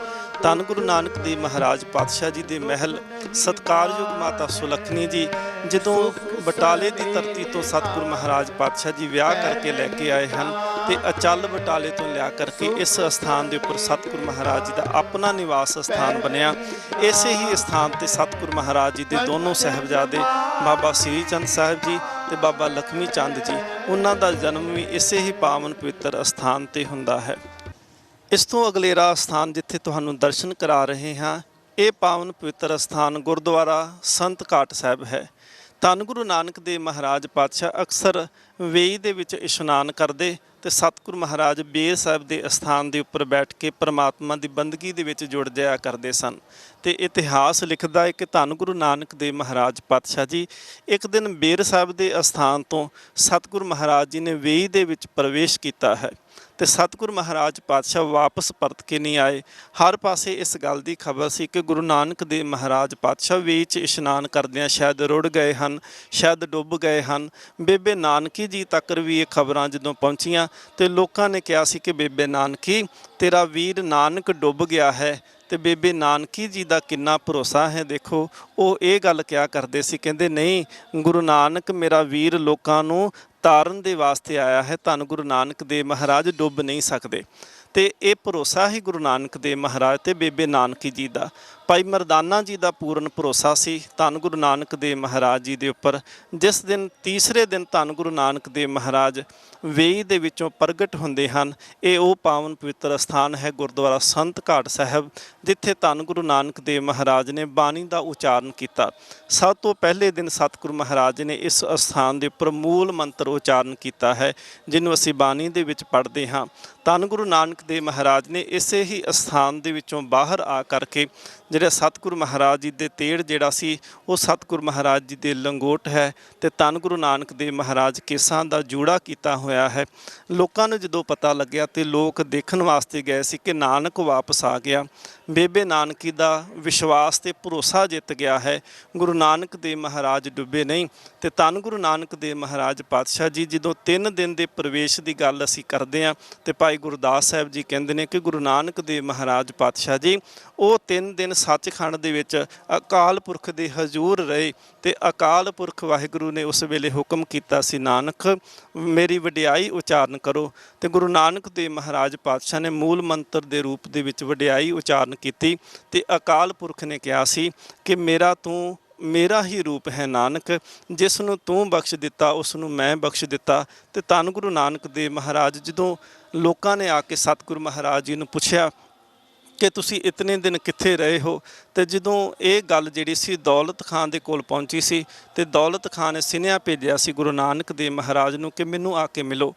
ਧੰਨ ਗੁਰੂ ਨਾਨਕ ਦੇਵ ਮਹਾਰਾਜ ਪਾਤਸ਼ਾਹ ਜੀ ਦੇ ਮਹਿਲ ਸਤਿਕਾਰਯੋਗ ਮਾਤਾ ਸੁਲੱਖਣੀ ਜੀ ਜਦੋਂ ਬਟਾਲੇ ਦੀ ਧਰਤੀ ਤੋਂ ਸਤਿਗੁਰੂ ਮਹਾਰਾਜ ਪਾਤਸ਼ਾਹ ਜੀ ਵਿਆਹ ਕਰਕੇ ਲੈ ਕੇ ਆਏ ਹਨ ਤੇ ਅਚਲ ਬਟਾਲੇ ਤੋਂ ਲਿਆ ਕਰਕੇ ਇਸ ਸਥਾਨ ਦੇ ਉੱਪਰ ਸਤਿਗੁਰੂ ਮਹਾਰਾਜ ਜੀ ਦਾ ਆਪਣਾ ਨਿਵਾਸ ਸਥਾਨ ਬਣਿਆ। ਇਸੇ ਹੀ ਸਥਾਨ ਤੇ ਸਤਿਗੁਰੂ ਮਹਾਰਾਜ ਜੀ ਦੇ ਦੋਨੋਂ ਸਾਹਿਬਜ਼ਾਦੇ ਬਾਬਾ ਸ੍ਰੀ ਚੰਦ ਸਾਹਿਬ ਜੀ ਤੇ ਬਾਬਾ ਲਖਮੀ ਚੰਦ ਜੀ ਉਹਨਾਂ ਦਾ ਜਨਮ ਵੀ ਇਸੇ ਹੀ ਪਾਵਨ ਪਵਿੱਤਰ ਸਥਾਨ ਤੇ ਹੁੰਦਾ ਹੈ। ਇਸ ਤੋਂ ਅਗਲੇਰਾ ਸਥਾਨ ਜਿੱਥੇ ਤੁਹਾਨੂੰ ਦਰਸ਼ਨ ਕਰਾ ਰਹੇ ਹਾਂ ਇਹ ਪਾਵਨ ਪਵਿੱਤਰ ਸਥਾਨ ਗੁਰਦੁਆਰਾ ਸੰਤ ਘਾਟ ਸਾਹਿਬ ਹੈ। ਧੰਨ ਗੁਰੂ ਨਾਨਕ ਦੇਵ ਮਹਾਰਾਜ ਪਾਤਸ਼ਾਹ ਅਕਸਰ ਵੇਈ ਦੇ ਵਿੱਚ ਇਸ਼ਨਾਨ ਕਰਦੇ ਤੇ ਸਤਿਗੁਰੂ ਮਹਾਰਾਜ ਬੇਰ ਸਾਹਿਬ ਦੇ ਅਸਥਾਨ ਦੇ ਉੱਪਰ ਬੈਠ ਕੇ ਪਰਮਾਤਮਾ ਦੀ ਬੰਦਗੀ ਦੇ ਵਿੱਚ ਜੁੜ ਜਾਇਆ ਕਰਦੇ ਸਨ। ਤੇ ਇਤਿਹਾਸ ਲਿਖਦਾ ਹੈ ਕਿ ਧੰਨ ਗੁਰੂ ਨਾਨਕ ਦੇਵ ਮਹਾਰਾਜ ਪਾਤਸ਼ਾਹ ਜੀ ਇੱਕ ਦਿਨ ਬੇਰ ਸਾਹਿਬ ਦੇ ਅਸਥਾਨ ਤੋਂ ਸਤਿਗੁਰੂ ਮਹਾਰਾਜ ਜੀ ਨੇ ਵੇਈ ਦੇ ਵਿੱਚ ਪ੍ਰਵੇਸ਼ ਕੀਤਾ ਹੈ ਤੇ ਸਤਿਗੁਰੂ ਮਹਾਰਾਜ ਪਾਤਸ਼ਾਹ ਵਾਪਸ ਪਰਤ ਕੇ ਨਹੀਂ ਆਏ। ਹਰ ਪਾਸੇ ਇਸ ਗੱਲ ਦੀ ਖਬਰ ਸੀ ਕਿ ਗੁਰੂ ਨਾਨਕ ਦੇਵ ਮਹਾਰਾਜ ਪਾਤਸ਼ਾਹ ਵੇਈ 'ਚ ਇਸ਼ਨਾਨ ਕਰਦਿਆਂ ਸ਼ਾਇਦ ਰੁੜ ਗਏ ਹਨ, ਸ਼ਾਇਦ ਡੁੱਬ ਗਏ ਹਨ। ਬੇਬੇ ਨਾਨਕੀ ਜੀ ਤੱਕ ਵੀ ਇਹ ਖਬਰਾਂ ਜਦੋਂ ਪਹੁੰਚੀਆਂ ਤੇ ਲੋਕਾਂ ਨੇ ਕਿਹਾ ਸੀ ਕਿ ਬੇਬੇ ਨਾਨਕੀ ਤੇਰਾ ਵੀਰ ਨਾਨਕ ਡੁੱਬ ਗਿਆ ਹੈ ਤੇ ਬੇਬੇ ਨਾਨਕੀ ਜੀ ਦਾ ਕਿੰਨਾ ਭਰੋਸਾ ਹੈ। ਦੇਖੋ ਉਹ ਇਹ ਗੱਲ ਕਿਹਾ ਕਰਦੇ ਸੀ, ਕਹਿੰਦੇ ਨਹੀਂ ਗੁਰੂ ਨਾਨਕ ਮੇਰਾ ਵੀਰ ਲੋਕਾਂ ਨੂੰ ਤਾਰਨ ਦੇ ਵਾਸਤੇ ਆਇਆ ਹੈ, ਧੰਨ ਗੁਰੂ ਨਾਨਕ ਦੇਵ ਮਹਾਰਾਜ ਡੁੱਬ ਨਹੀਂ ਸਕਦੇ। ਤੇ ਇਹ ਭਰੋਸਾ ਹੀ ਗੁਰੂ ਨਾਨਕ ਦੇਵ ਮਹਾਰਾਜ ਤੇ ਬੇਬੇ ਨਾਨਕੀ ਜੀ ਦਾ। ਭਾਈ ਮਰਦਾਨਾ ਜੀ ਦਾ ਪੂਰਨ ਭਰੋਸਾ ਸੀ ਧੰਨ ਗੁਰੂ ਨਾਨਕ ਦੇਵ ਮਹਾਰਾਜ ਜੀ ਦੇ ਉੱਪਰ। ਜਿਸ ਦਿਨ ਤੀਸਰੇ ਦਿਨ ਧੰਨ ਗੁਰੂ ਨਾਨਕ ਦੇਵ ਮਹਾਰਾਜ ਵੇਈ ਦੇ ਵਿੱਚੋਂ ਪ੍ਰਗਟ ਹੁੰਦੇ ਹਨ, ਇਹ ਉਹ ਪਾਵਨ ਪਵਿੱਤਰ ਸਥਾਨ ਹੈ ਗੁਰਦੁਆਰਾ ਸੰਤ ਘਾਟ ਸਾਹਿਬ, ਜਿੱਥੇ ਧੰਨ ਗੁਰੂ ਨਾਨਕ ਦੇਵ ਮਹਾਰਾਜ ਨੇ ਬਾਣੀ ਦਾ ਉਚਾਰਨ ਕੀਤਾ। ਸਭ ਤੋਂ ਪਹਿਲੇ ਦਿਨ ਸਤਿਗੁਰੂ ਮਹਾਰਾਜ ਨੇ ਇਸ ਅਸਥਾਨ ਦੇ ਉੱਪਰ ਮੂਲ ਮੰਤਰ ਉਚਾਰਨ ਕੀਤਾ ਹੈ, ਜਿਹਨੂੰ ਅਸੀਂ ਬਾਣੀ ਦੇ ਵਿੱਚ ਪੜ੍ਹਦੇ ਹਾਂ। ਧੰਨ ਗੁਰੂ ਨਾਨਕ ਦੇਵ ਮਹਾਰਾਜ ਨੇ ਇਸੇ ਹੀ ਅਸਥਾਨ ਦੇ ਵਿੱਚੋਂ ਬਾਹਰ ਆ ਕਰਕੇ ਜਿਹੜਾ ਸਤਿਗੁਰੂ ਮਹਾਰਾਜ ਜੀ ਦੇ ਤੇੜ ਜਿਹੜਾ ਸੀ ਉਹ ਸਤਿਗੁਰੂ ਮਹਾਰਾਜ ਜੀ ਦੇ ਲੰਗੋਟ ਹੈ, ਤੇ ਧੰਨ ਗੁਰੂ ਨਾਨਕ ਦੇਵ ਮਹਾਰਾਜ ਕੇਸਾਂ ਦਾ ਜੂੜਾ ਕੀਤਾ ਹੋਇਆ ਹੈ। ਲੋਕਾਂ ਨੂੰ ਜਦੋਂ ਪਤਾ ਲੱਗਿਆ ਤੇ ਲੋਕ ਦੇਖਣ ਵਾਸਤੇ ਗਏ ਸੀ ਕਿ ਨਾਨਕ ਵਾਪਸ ਆ ਗਿਆ। ਬੇਬੇ ਨਾਨਕੀ ਦਾ ਵਿਸ਼ਵਾਸ ਤੇ ਭਰੋਸਾ ਜਿੱਤ ਗਿਆ ਹੈ। ਗੁਰੂ ਨਾਨਕ ਦੇਵ ਮਹਾਰਾਜ ਡੁੱਬੇ ਨਹੀਂ। ਤੇ ਧੰਨ ਗੁਰੂ ਨਾਨਕ ਦੇਵ ਮਹਾਰਾਜ ਪਾਤਸ਼ਾਹ ਜੀ ਜਦੋਂ 3 ਦਿਨ ਦੇ ਪ੍ਰਵੇਸ਼ ਦੀ ਗੱਲ ਅਸੀਂ ਕਰਦੇ ਹਾਂ, ਤੇ ਭਾਈ ਗੁਰਦਾਸ ਸਾਹਿਬ ਜੀ ਕਹਿੰਦੇ ਨੇ ਕਿ ਗੁਰੂ ਨਾਨਕ ਦੇਵ ਮਹਾਰਾਜ ਪਾਤਸ਼ਾਹ ਜੀ ਉਹ 3 ਦਿਨ ਸੱਚਖੰਡ ਦੇ ਵਿੱਚ ਅਕਾਲ ਪੁਰਖ ਦੇ ਹਜ਼ੂਰ ਰਹੇ। ਤੇ ਅਕਾਲ ਪੁਰਖ ਵਾਹਿਗੁਰੂ ਨੇ ਉਸ ਵੇਲੇ ਹੁਕਮ ਕੀਤਾ ਸੀ, ਨਾਨਕ ਮੇਰੀ ਵਡਿਆਈ ਉਚਾਰਨ ਕਰੋ। ਤੇ ਗੁਰੂ ਨਾਨਕ ਦੇਵ ਮਹਾਰਾਜ ਪਾਤਸ਼ਾਹ ਨੇ ਮੂਲ ਮੰਤਰ ਦੇ ਰੂਪ ਦੇ ਵਿੱਚ ਵਡਿਆਈ ਉਚਾਰਨ ਕੀਤੀ। ਤੇ ਅਕਾਲ ਪੁਰਖ ਨੇ ਕਿਹਾ ਸੀ ਕਿ ਮੇਰਾ ਹੀ ਰੂਪ ਹੈ ਨਾਨਕ, ਜਿਸ ਨੂੰ ਤੂੰ ਬਖਸ਼ ਦਿੱਤਾ ਉਸ ਨੂੰ ਮੈਂ ਬਖਸ਼ ਦਿੱਤਾ। ਤੇ ਧੰਨ ਗੁਰੂ ਨਾਨਕ ਦੇਵ ਮਹਾਰਾਜ ਜਦੋਂ ਲੋਕਾਂ ਨੇ ਆ ਕੇ ਸਤਿਗੁਰੂ ਮਹਾਰਾਜ ਜੀ ਨੂੰ ਪੁੱਛਿਆ ਕਿ ਤੁਸੀਂ ਇਤਨੇ ਦਿਨ ਕਿੱਥੇ ਰਹੇ ਹੋ, ਤੇ ਜਦੋਂ ਇਹ ਗੱਲ ਜਿਹੜੀ ਸੀ ਦੌਲਤ ਖਾਨ ਦੇ ਕੋਲ ਪਹੁੰਚੀ ਸੀ, ਤੇ ਦੌਲਤ ਖਾਨ ਨੇ ਸੁਨੇਹਾ ਭੇਜਿਆ ਸੀ ਗੁਰੂ ਨਾਨਕ ਦੇਵ ਮਹਾਰਾਜ ਨੂੰ ਕਿ ਮੈਨੂੰ ਆ ਕੇ ਮਿਲੋ।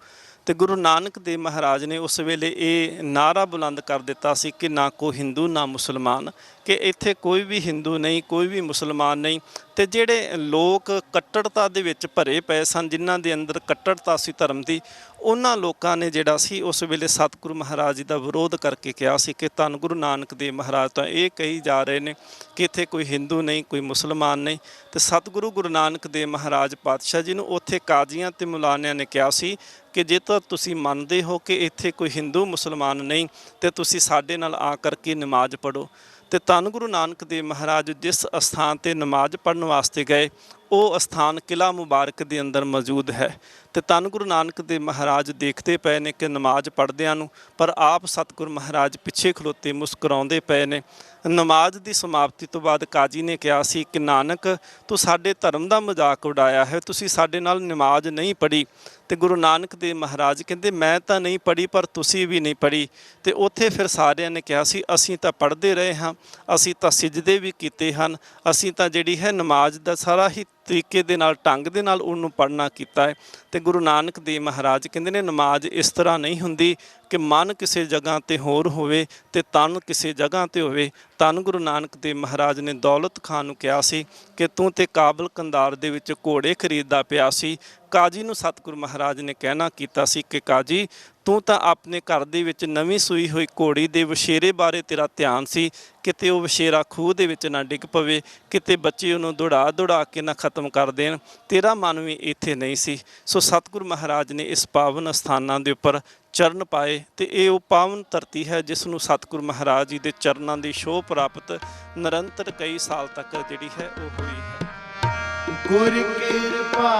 ਤੇ ਗੁਰੂ ਨਾਨਕ ਦੇਵ ਮਹਾਰਾਜ ਨੇ ਉਸ ਵੇਲੇ ਇਹ ਨਾਅਰਾ ਬੁਲੰਦ ਕਰ ਦਿੱਤਾ ਸੀ ਕਿ ਨਾ ਕੋਈ ਹਿੰਦੂ ਨਾ ਮੁਸਲਮਾਨ, ਕਿ ਇੱਥੇ ਕੋਈ ਵੀ ਹਿੰਦੂ ਨਹੀਂ, ਕੋਈ ਵੀ ਮੁਸਲਮਾਨ ਨਹੀਂ। ਤੇ ਜਿਹੜੇ ਲੋਕ ਕੱਟੜਤਾ ਦੇ ਵਿੱਚ ਭਰੇ ਪਏ ਸਨ, ਜਿਨ੍ਹਾਂ ਦੇ ਅੰਦਰ ਕੱਟੜਤਾ ਸੀ ਧਰਮ ਦੀ, ਉਹਨਾਂ ਲੋਕਾਂ ਨੇ ਜਿਹੜਾ ਸੀ ਉਸ ਵੇਲੇ ਸਤਿਗੁਰੂ ਮਹਾਰਾਜ ਜੀ ਦਾ ਵਿਰੋਧ ਕਰਕੇ ਕਿਹਾ ਸੀ ਕਿ ਧੰਨ ਗੁਰੂ ਨਾਨਕ ਦੇਵ ਮਹਾਰਾਜ ਤਾਂ ਇਹ ਕਹੀ ਜਾ ਰਹੇ ਨੇ ਕਿ ਇੱਥੇ ਕੋਈ ਹਿੰਦੂ ਨਹੀਂ, ਕੋਈ ਮੁਸਲਮਾਨ ਨਹੀਂ। ਤੇ ਸਤਿਗੁਰੂ ਗੁਰੂ ਨਾਨਕ ਦੇਵ ਮਹਾਰਾਜ ਪਾਤਸ਼ਾਹ ਜੀ ਨੂੰ ਉੱਥੇ ਕਾਜ਼ੀਆਂ ਤੇ ਮੁਲਾਨਿਆਂ ਨੇ ਕਿਹਾ ਸੀ ਕਿ ਜੇ ਤਾਂ ਤੁਸੀਂ ਮੰਨਦੇ ਹੋ ਕਿ ਇੱਥੇ ਕੋਈ ਹਿੰਦੂ ਮੁਸਲਮਾਨ ਨਹੀਂ, ਤੇ ਤੁਸੀਂ ਸਾਡੇ ਨਾਲ ਆ ਕਰਕੇ ਨਮਾਜ਼ ਪੜ੍ਹੋ। ਤੇ ਧੰਨ ਗੁਰੂ ਨਾਨਕ ਦੇਵ ਮਹਾਰਾਜ ਜਿਸ ਅਸਥਾਨ ਤੇ ਨਮਾਜ਼ ਪੜ੍ਹਨ ਵਾਸਤੇ ਗਏ, ਉਹ ਅਸਥਾਨ ਕਿਲ੍ਹਾ ਮੁਬਾਰਕ ਦੇ ਅੰਦਰ ਮੌਜੂਦ ਹੈ। ਤੇ ਧੰਨ ਗੁਰੂ ਨਾਨਕ ਦੇਵ ਮਹਾਰਾਜ ਦੇਖਦੇ ਪਏ ਨੇ ਕਿ ਨਮਾਜ਼ ਪੜ੍ਹਦਿਆਂ ਨੂੰ, ਪਰ ਆਪ ਸਤਿਗੁਰੂ ਮਹਾਰਾਜ ਪਿੱਛੇ ਖਲੋਤੇ ਮੁਸਕਰਾਉਂਦੇ ਪਏ ਨੇ। ਨਮਾਜ਼ ਦੀ ਸਮਾਪਤੀ ਤੋਂ ਬਾਅਦ ਕਾਜੀ ਨੇ ਕਿਹਾ ਸੀ ਕਿ ਨਾਨਕ ਤੂੰ ਸਾਡੇ ਧਰਮ ਦਾ ਮਜ਼ਾਕ ਉਡਾਇਆ ਹੈ, ਤੁਸੀਂ ਸਾਡੇ ਨਾਲ ਨਮਾਜ਼ ਨਹੀਂ ਪੜ੍ਹੀ। ਤੇ ਗੁਰੂ ਨਾਨਕ ਦੇਵ ਮਹਾਰਾਜ ਕਹਿੰਦੇ ਮੈਂ ਤਾਂ ਨਹੀਂ ਪੜ੍ਹੀ, ਪਰ ਤੁਸੀਂ ਵੀ ਨਹੀਂ ਪੜ੍ਹੀ। ਤੇ ਉੱਥੇ ਫਿਰ ਸਾਰਿਆਂ ਨੇ ਕਿਹਾ ਸੀ ਅਸੀਂ ਤਾਂ ਪੜ੍ਹਦੇ ਰਹੇ ਹਾਂ, ਅਸੀਂ ਤਾਂ ਸਿਜਦੇ ਵੀ ਕੀਤੇ ਹਨ, ਅਸੀਂ ਤਾਂ ਜਿਹੜੀ ਹੈ ਨਮਾਜ਼ ਦਾ ਸਾਰਾ ਹੀ ਤਰੀਕੇ ਦੇ ਨਾਲ ਢੰਗ ਦੇ ਨਾਲ ਉਹਨੂੰ ਪੜ੍ਹਨਾ ਕੀਤਾ ਹੈ। ਤੇ ਗੁਰੂ ਨਾਨਕ ਦੇਵ ਮਹਾਰਾਜ ਕਹਿੰਦੇ ਨੇ ਨਮਾਜ਼ ਇਸ ਤਰ੍ਹਾਂ ਨਹੀਂ ਹੁੰਦੀ ਕਿ ਮਨ ਕਿਸੇ ਜਗ੍ਹਾ ਤੇ ਹੋਰ ਹੋਵੇ ਤੇ ਤਨ ਕਿਸੇ ਜਗ੍ਹਾ ਤੇ ਹੋਵੇ। ਧੰਨ ਗੁਰੂ ਨਾਨਕ ਦੇਵ ਮਹਾਰਾਜ ਨੇ ਦੌਲਤ ਖਾਨ ਨੂੰ ਕਿਹਾ ਸੀ ਕਿ ਤੂੰ ਤੇ ਕਾਬਲ ਕੰਦਾਰ ਦੇ ਵਿੱਚ ਘੋੜੇ ਖਰੀਦਦਾ ਪਿਆ ਸੀ। ਕਾਜੀ ਨੂੰ ਸਤਿਗੁਰੂ ਮਹਾਰਾਜ ਨੇ ਕਹਿਣਾ ਕੀਤਾ ਸੀ ਕਿ ਕਾਜੀ ਤੂੰ ਤਾਂ ਆਪਣੇ ਘਰ ਦੇ ਵਿੱਚ ਨਵੀਂ ਸੂਈ ਹੋਈ ਘੋੜੀ ਦੇ ਵਛੇਰੇ ਬਾਰੇ ਤੇਰਾ ਧਿਆਨ ਸੀ, ਕਿਤੇ ਉਹ ਵਛੇਰਾ ਖੂਹ ਦੇ ਵਿੱਚ ਨਾ ਡਿੱਗ ਪਵੇ, ਕਿਤੇ ਬੱਚੇ ਉਹਨੂੰ ਦੌੜਾ ਕੇ ਨਾ ਖਤਮ ਕਰ ਦੇਣ, ਤੇਰਾ ਮਨ ਵੀ ਇੱਥੇ ਨਹੀਂ ਸੀ। ਸੋ ਸਤਿਗੁਰੂ ਮਹਾਰਾਜ ਨੇ ਇਸ ਪਾਵਨ ਸਥਾਨਾਂ ਦੇ ਉੱਪਰ ਚਰਨ ਪਾਏ। ਤੇ ਇਹ ਉਹ ਪਾਵਨ ਧਰਤੀ ਹੈ ਜਿਸ ਨੂੰ ਸਤਿਗੁਰੂ ਮਹਾਰਾਜ ਜੀ ਦੇ ਚਰਨਾਂ ਦੀ ਛੋਹ ਪ੍ਰਾਪਤ ਨਿਰੰਤਰ ਕਈ ਸਾਲ ਤੱਕ ਜਿਹੜੀ ਹੈ ਉਹ ਹੋਈ ਹੈ।
ਗੁਰ ਕਿਰਪਾ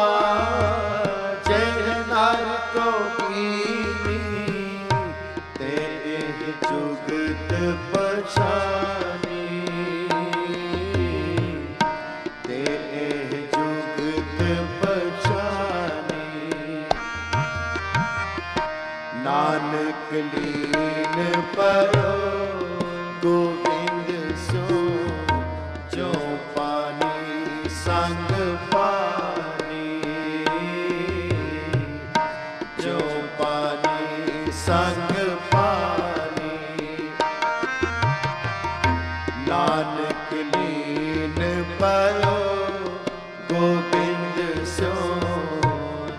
ਜੈ ਨਾਨਕ ਕੀਨੀ, ਤੇ ਇਹ ਜੁਗਤ ਪਛਾਨੀ, ਤੇ ਇਹ ਜੁਗਤ ਪਛਾਨੀ। ਨਾਨਕ ਲੀਨ ਪਰੋ ਗੋਬਿੰਦ ਸੋ, ਜੋ ਪਾਣੀ ਸੰਗ ਪਾਣੀ, ਜੋ ਪਾਣੀ ਸੰਗ ਪਾਣੀ। ਨਾਨਕ ਲੀਨ ਪਰੋ ਗੋਬਿੰਦ ਸੋ,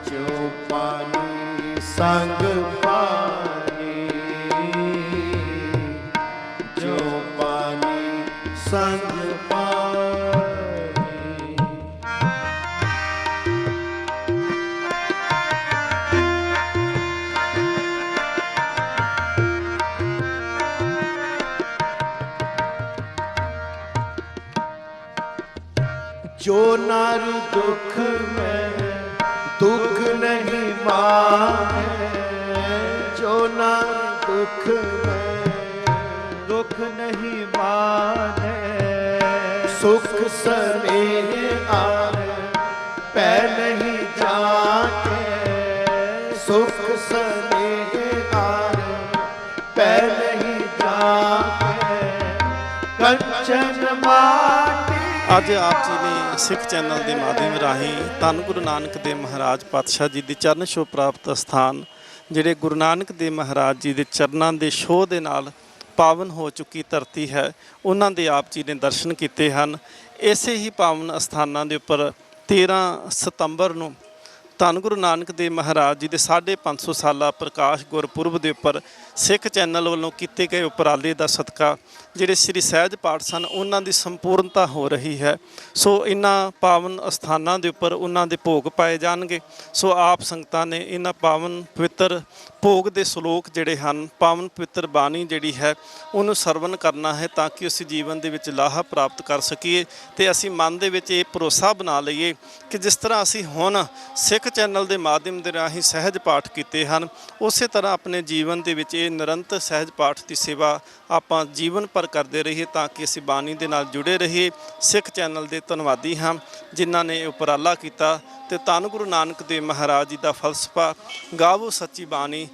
ਜੋ ਪਾਣੀ ਸੰਗ ਪਾਣੀ, ਜੋ ਪਾਣੀ ਸੰਗ ਪਾਣੀ। जो नर दुख में दुख नहीं माने, जो नर दुख में दुख नहीं माने, सुख स्नेह आए पै नहीं जाते, सुख स्नेह आए पै नहीं जाते, कंचन माटी।
ਅੱਜ ਆਪ ਜੀ ਨੇ ਸਿੱਖ ਚੈਨਲ ਦੇ ਮਾਧਿਅਮ ਰਾਹੀਂ ਧੰਨ ਗੁਰੂ ਨਾਨਕ ਦੇਵ ਮਹਾਰਾਜ ਪਾਤਸ਼ਾਹ ਜੀ ਦੀ ਚਰਨ ਛੋਹ ਪ੍ਰਾਪਤ ਸਥਾਨ ਜਿਹੜੇ ਗੁਰੂ ਨਾਨਕ ਦੇਵ ਮਹਾਰਾਜ ਜੀ ਦੇ ਚਰਨਾਂ ਦੇ ਛੋਹ ਦੇ ਨਾਲ ਪਾਵਨ ਹੋ ਚੁੱਕੀ ਧਰਤੀ ਹੈ, ਉਹਨਾਂ ਦੇ ਆਪ ਜੀ ਨੇ ਦਰਸ਼ਨ ਕੀਤੇ ਹਨ। ਇਸੇ ਹੀ ਪਾਵਨ ਅਸਥਾਨਾਂ ਦੇ ਉੱਪਰ 13 ਸਤੰਬਰ ਨੂੰ ਧੰਨ ਗੁਰੂ ਨਾਨਕ ਦੇਵ ਮਹਾਰਾਜ ਜੀ ਦੇ 550 ਸਾਲਾ ਪ੍ਰਕਾਸ਼ ਗੁਰਪੁਰਬ ਦੇ ਉੱਪਰ ਸਿੱਖ ਚੈਨਲ ਵੱਲੋਂ ਕੀਤੇ ਗਏ ਉਪਰਾਲੇ ਦਾ ਸਦਕਾ ਜਿਹੜੇ ਸ੍ਰੀ ਸਹਿਜ ਪਾਠ ਸਨ ਉਹਨਾਂ ਦੀ ਸੰਪੂਰਨਤਾ ਹੋ ਰਹੀ ਹੈ। ਸੋ ਇਹਨਾਂ ਪਾਵਨ ਅਸਥਾਨਾਂ ਦੇ ਉੱਪਰ ਉਹਨਾਂ ਦੇ ਭੋਗ ਪਾਏ ਜਾਣਗੇ। ਸੋ ਆਪ ਸੰਗਤਾਂ ਨੇ ਇਹਨਾਂ ਪਾਵਨ ਪਵਿੱਤਰ ਭੋਗ ਦੇ ਸ਼ਲੋਕ ਜਿਹੜੇ ਹਨ, ਪਾਵਨ ਪਵਿੱਤਰ ਬਾਣੀ ਜਿਹੜੀ ਹੈ ਉਹਨੂੰ ਸਰਵਨ ਕਰਨਾ ਹੈ ਤਾਂ ਕਿ ਅਸੀਂ ਜੀਵਨ ਦੇ ਵਿੱਚ ਲਾਹਾ ਪ੍ਰਾਪਤ ਕਰ ਸਕੀਏ ਤੇ ਅਸੀਂ ਮਨ ਦੇ ਵਿੱਚ ਇਹ ਭਰੋਸਾ ਬਣਾ ਲਈਏ ਕਿ ਜਿਸ ਤਰ੍ਹਾਂ ਅਸੀਂ ਹੁਣ ਸਿੱਖ ਚੈਨਲ ਦੇ ਮਾਧਿਅਮ ਦੇ ਰਾਹੀਂ ਸਹਿਜ ਪਾਠ ਕੀਤੇ ਹਨ, ਉਸੇ ਤਰ੍ਹਾਂ ਆਪਣੇ ਜੀਵਨ ਦੇ ਵਿੱਚ ਇਹ ਨਿਰੰਤਰ ਸਹਿਜ ਪਾਠ ਦੀ ਸੇਵਾ ਆਪਾਂ ਜੀਵਨ ਭਰ ਕਰਦੇ ਰਹੀਏ ਤਾਂ ਕਿ ਅਸੀਂ ਬਾਣੀ ਦੇ ਨਾਲ ਜੁੜੇ ਰਹੀਏ। ਸਿੱਖ ਚੈਨਲ ਦੇ ਧੰਨਵਾਦੀ ਹਾਂ ਜਿਨ੍ਹਾਂ ਨੇ ਉਪਰਾਲਾ ਕੀਤਾ ਤੇ ਧੰਨ ਗੁਰੂ ਨਾਨਕ ਦੇਵ ਮਹਾਰਾਜ ਜੀ ਦਾ ਫਲਸਫਾ ਗਾਵੋ ਸੱਚੀ ਬਾਣੀ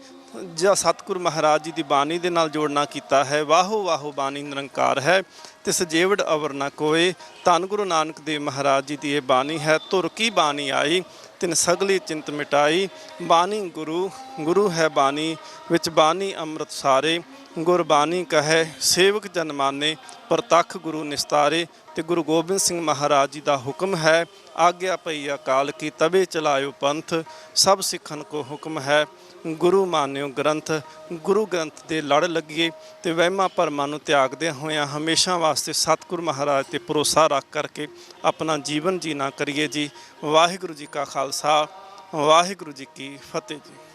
ਜਾਂ ਸਤਿਗੁਰੂ ਮਹਾਰਾਜ ਜੀ ਦੀ ਬਾਣੀ ਦੇ ਨਾਲ ਜੋੜਨਾ ਕੀਤਾ ਹੈ। ਵਾਹੋ ਵਾਹੋ ਬਾਣੀ ਨਿਰੰਕਾਰ ਹੈ ਤਿਸ ਜੇਵੜ ਅਵਰ ਨਾ ਕੋਏ। ਧੰਨ ਗੁਰੂ ਨਾਨਕ ਦੇਵ ਮਹਾਰਾਜ ਜੀ ਦੀ ਇਹ ਬਾਣੀ ਹੈ। ਧੁਰ ਕੀ ਬਾਣੀ ਆਈ ਤਿਨ ਸਗਲੀ ਚਿੰਤ ਮਿਟਾਈ। ਬਾਣੀ ਗੁਰੂ ਗੁਰੂ ਹੈ ਬਾਣੀ ਵਿੱਚ ਬਾਣੀ ਅੰਮ੍ਰਿਤ ਸਾਰੇ। ਗੁਰਬਾਣੀ ਕਹੈ ਸੇਵਕ ਜਨ ਮਾਨੇ ਪ੍ਰਤੱਖ ਗੁਰੂ ਨਿਸਤਾਰੇ। ਤੇ ਗੁਰੂ ਗੋਬਿੰਦ ਸਿੰਘ ਮਹਾਰਾਜ ਜੀ ਦਾ ਹੁਕਮ ਹੈ ਆਗਿਆ ਪਈ ਅਕਾਲ ਕੀ ਤਬੇ ਚਲਾਇਓ ਪੰਥ। ਸਭ ਸਿੱਖਣ ਕੋ ਹੁਕਮ ਹੈ ਗੁਰੂ ਮਾਨਿਓ ਗ੍ਰੰਥ। ਗੁਰੂ ਗ੍ਰੰਥ ਦੇ ਲੜ ਲੱਗੀਏ ਤੇ ਵਹਿਮਾਂ ਭਰਮਾਂ ਨੂੰ ਤਿਆਗਦਿਆਂ ਹੋਇਆਂ ਹਮੇਸ਼ਾ ਵਾਸਤੇ ਸਤਿਗੁਰੂ ਮਹਾਰਾਜ ਤੇ ਭਰੋਸਾ ਰੱਖ ਕਰਕੇ ਆਪਣਾ ਜੀਵਨ ਜੀਣਾ ਕਰੀਏ ਜੀ। ਵਾਹਿਗੁਰੂ ਜੀ ਕਾ ਖਾਲਸਾ, ਵਾਹਿਗੁਰੂ ਜੀ ਕੀ ਫਤਿਹ ਜੀ।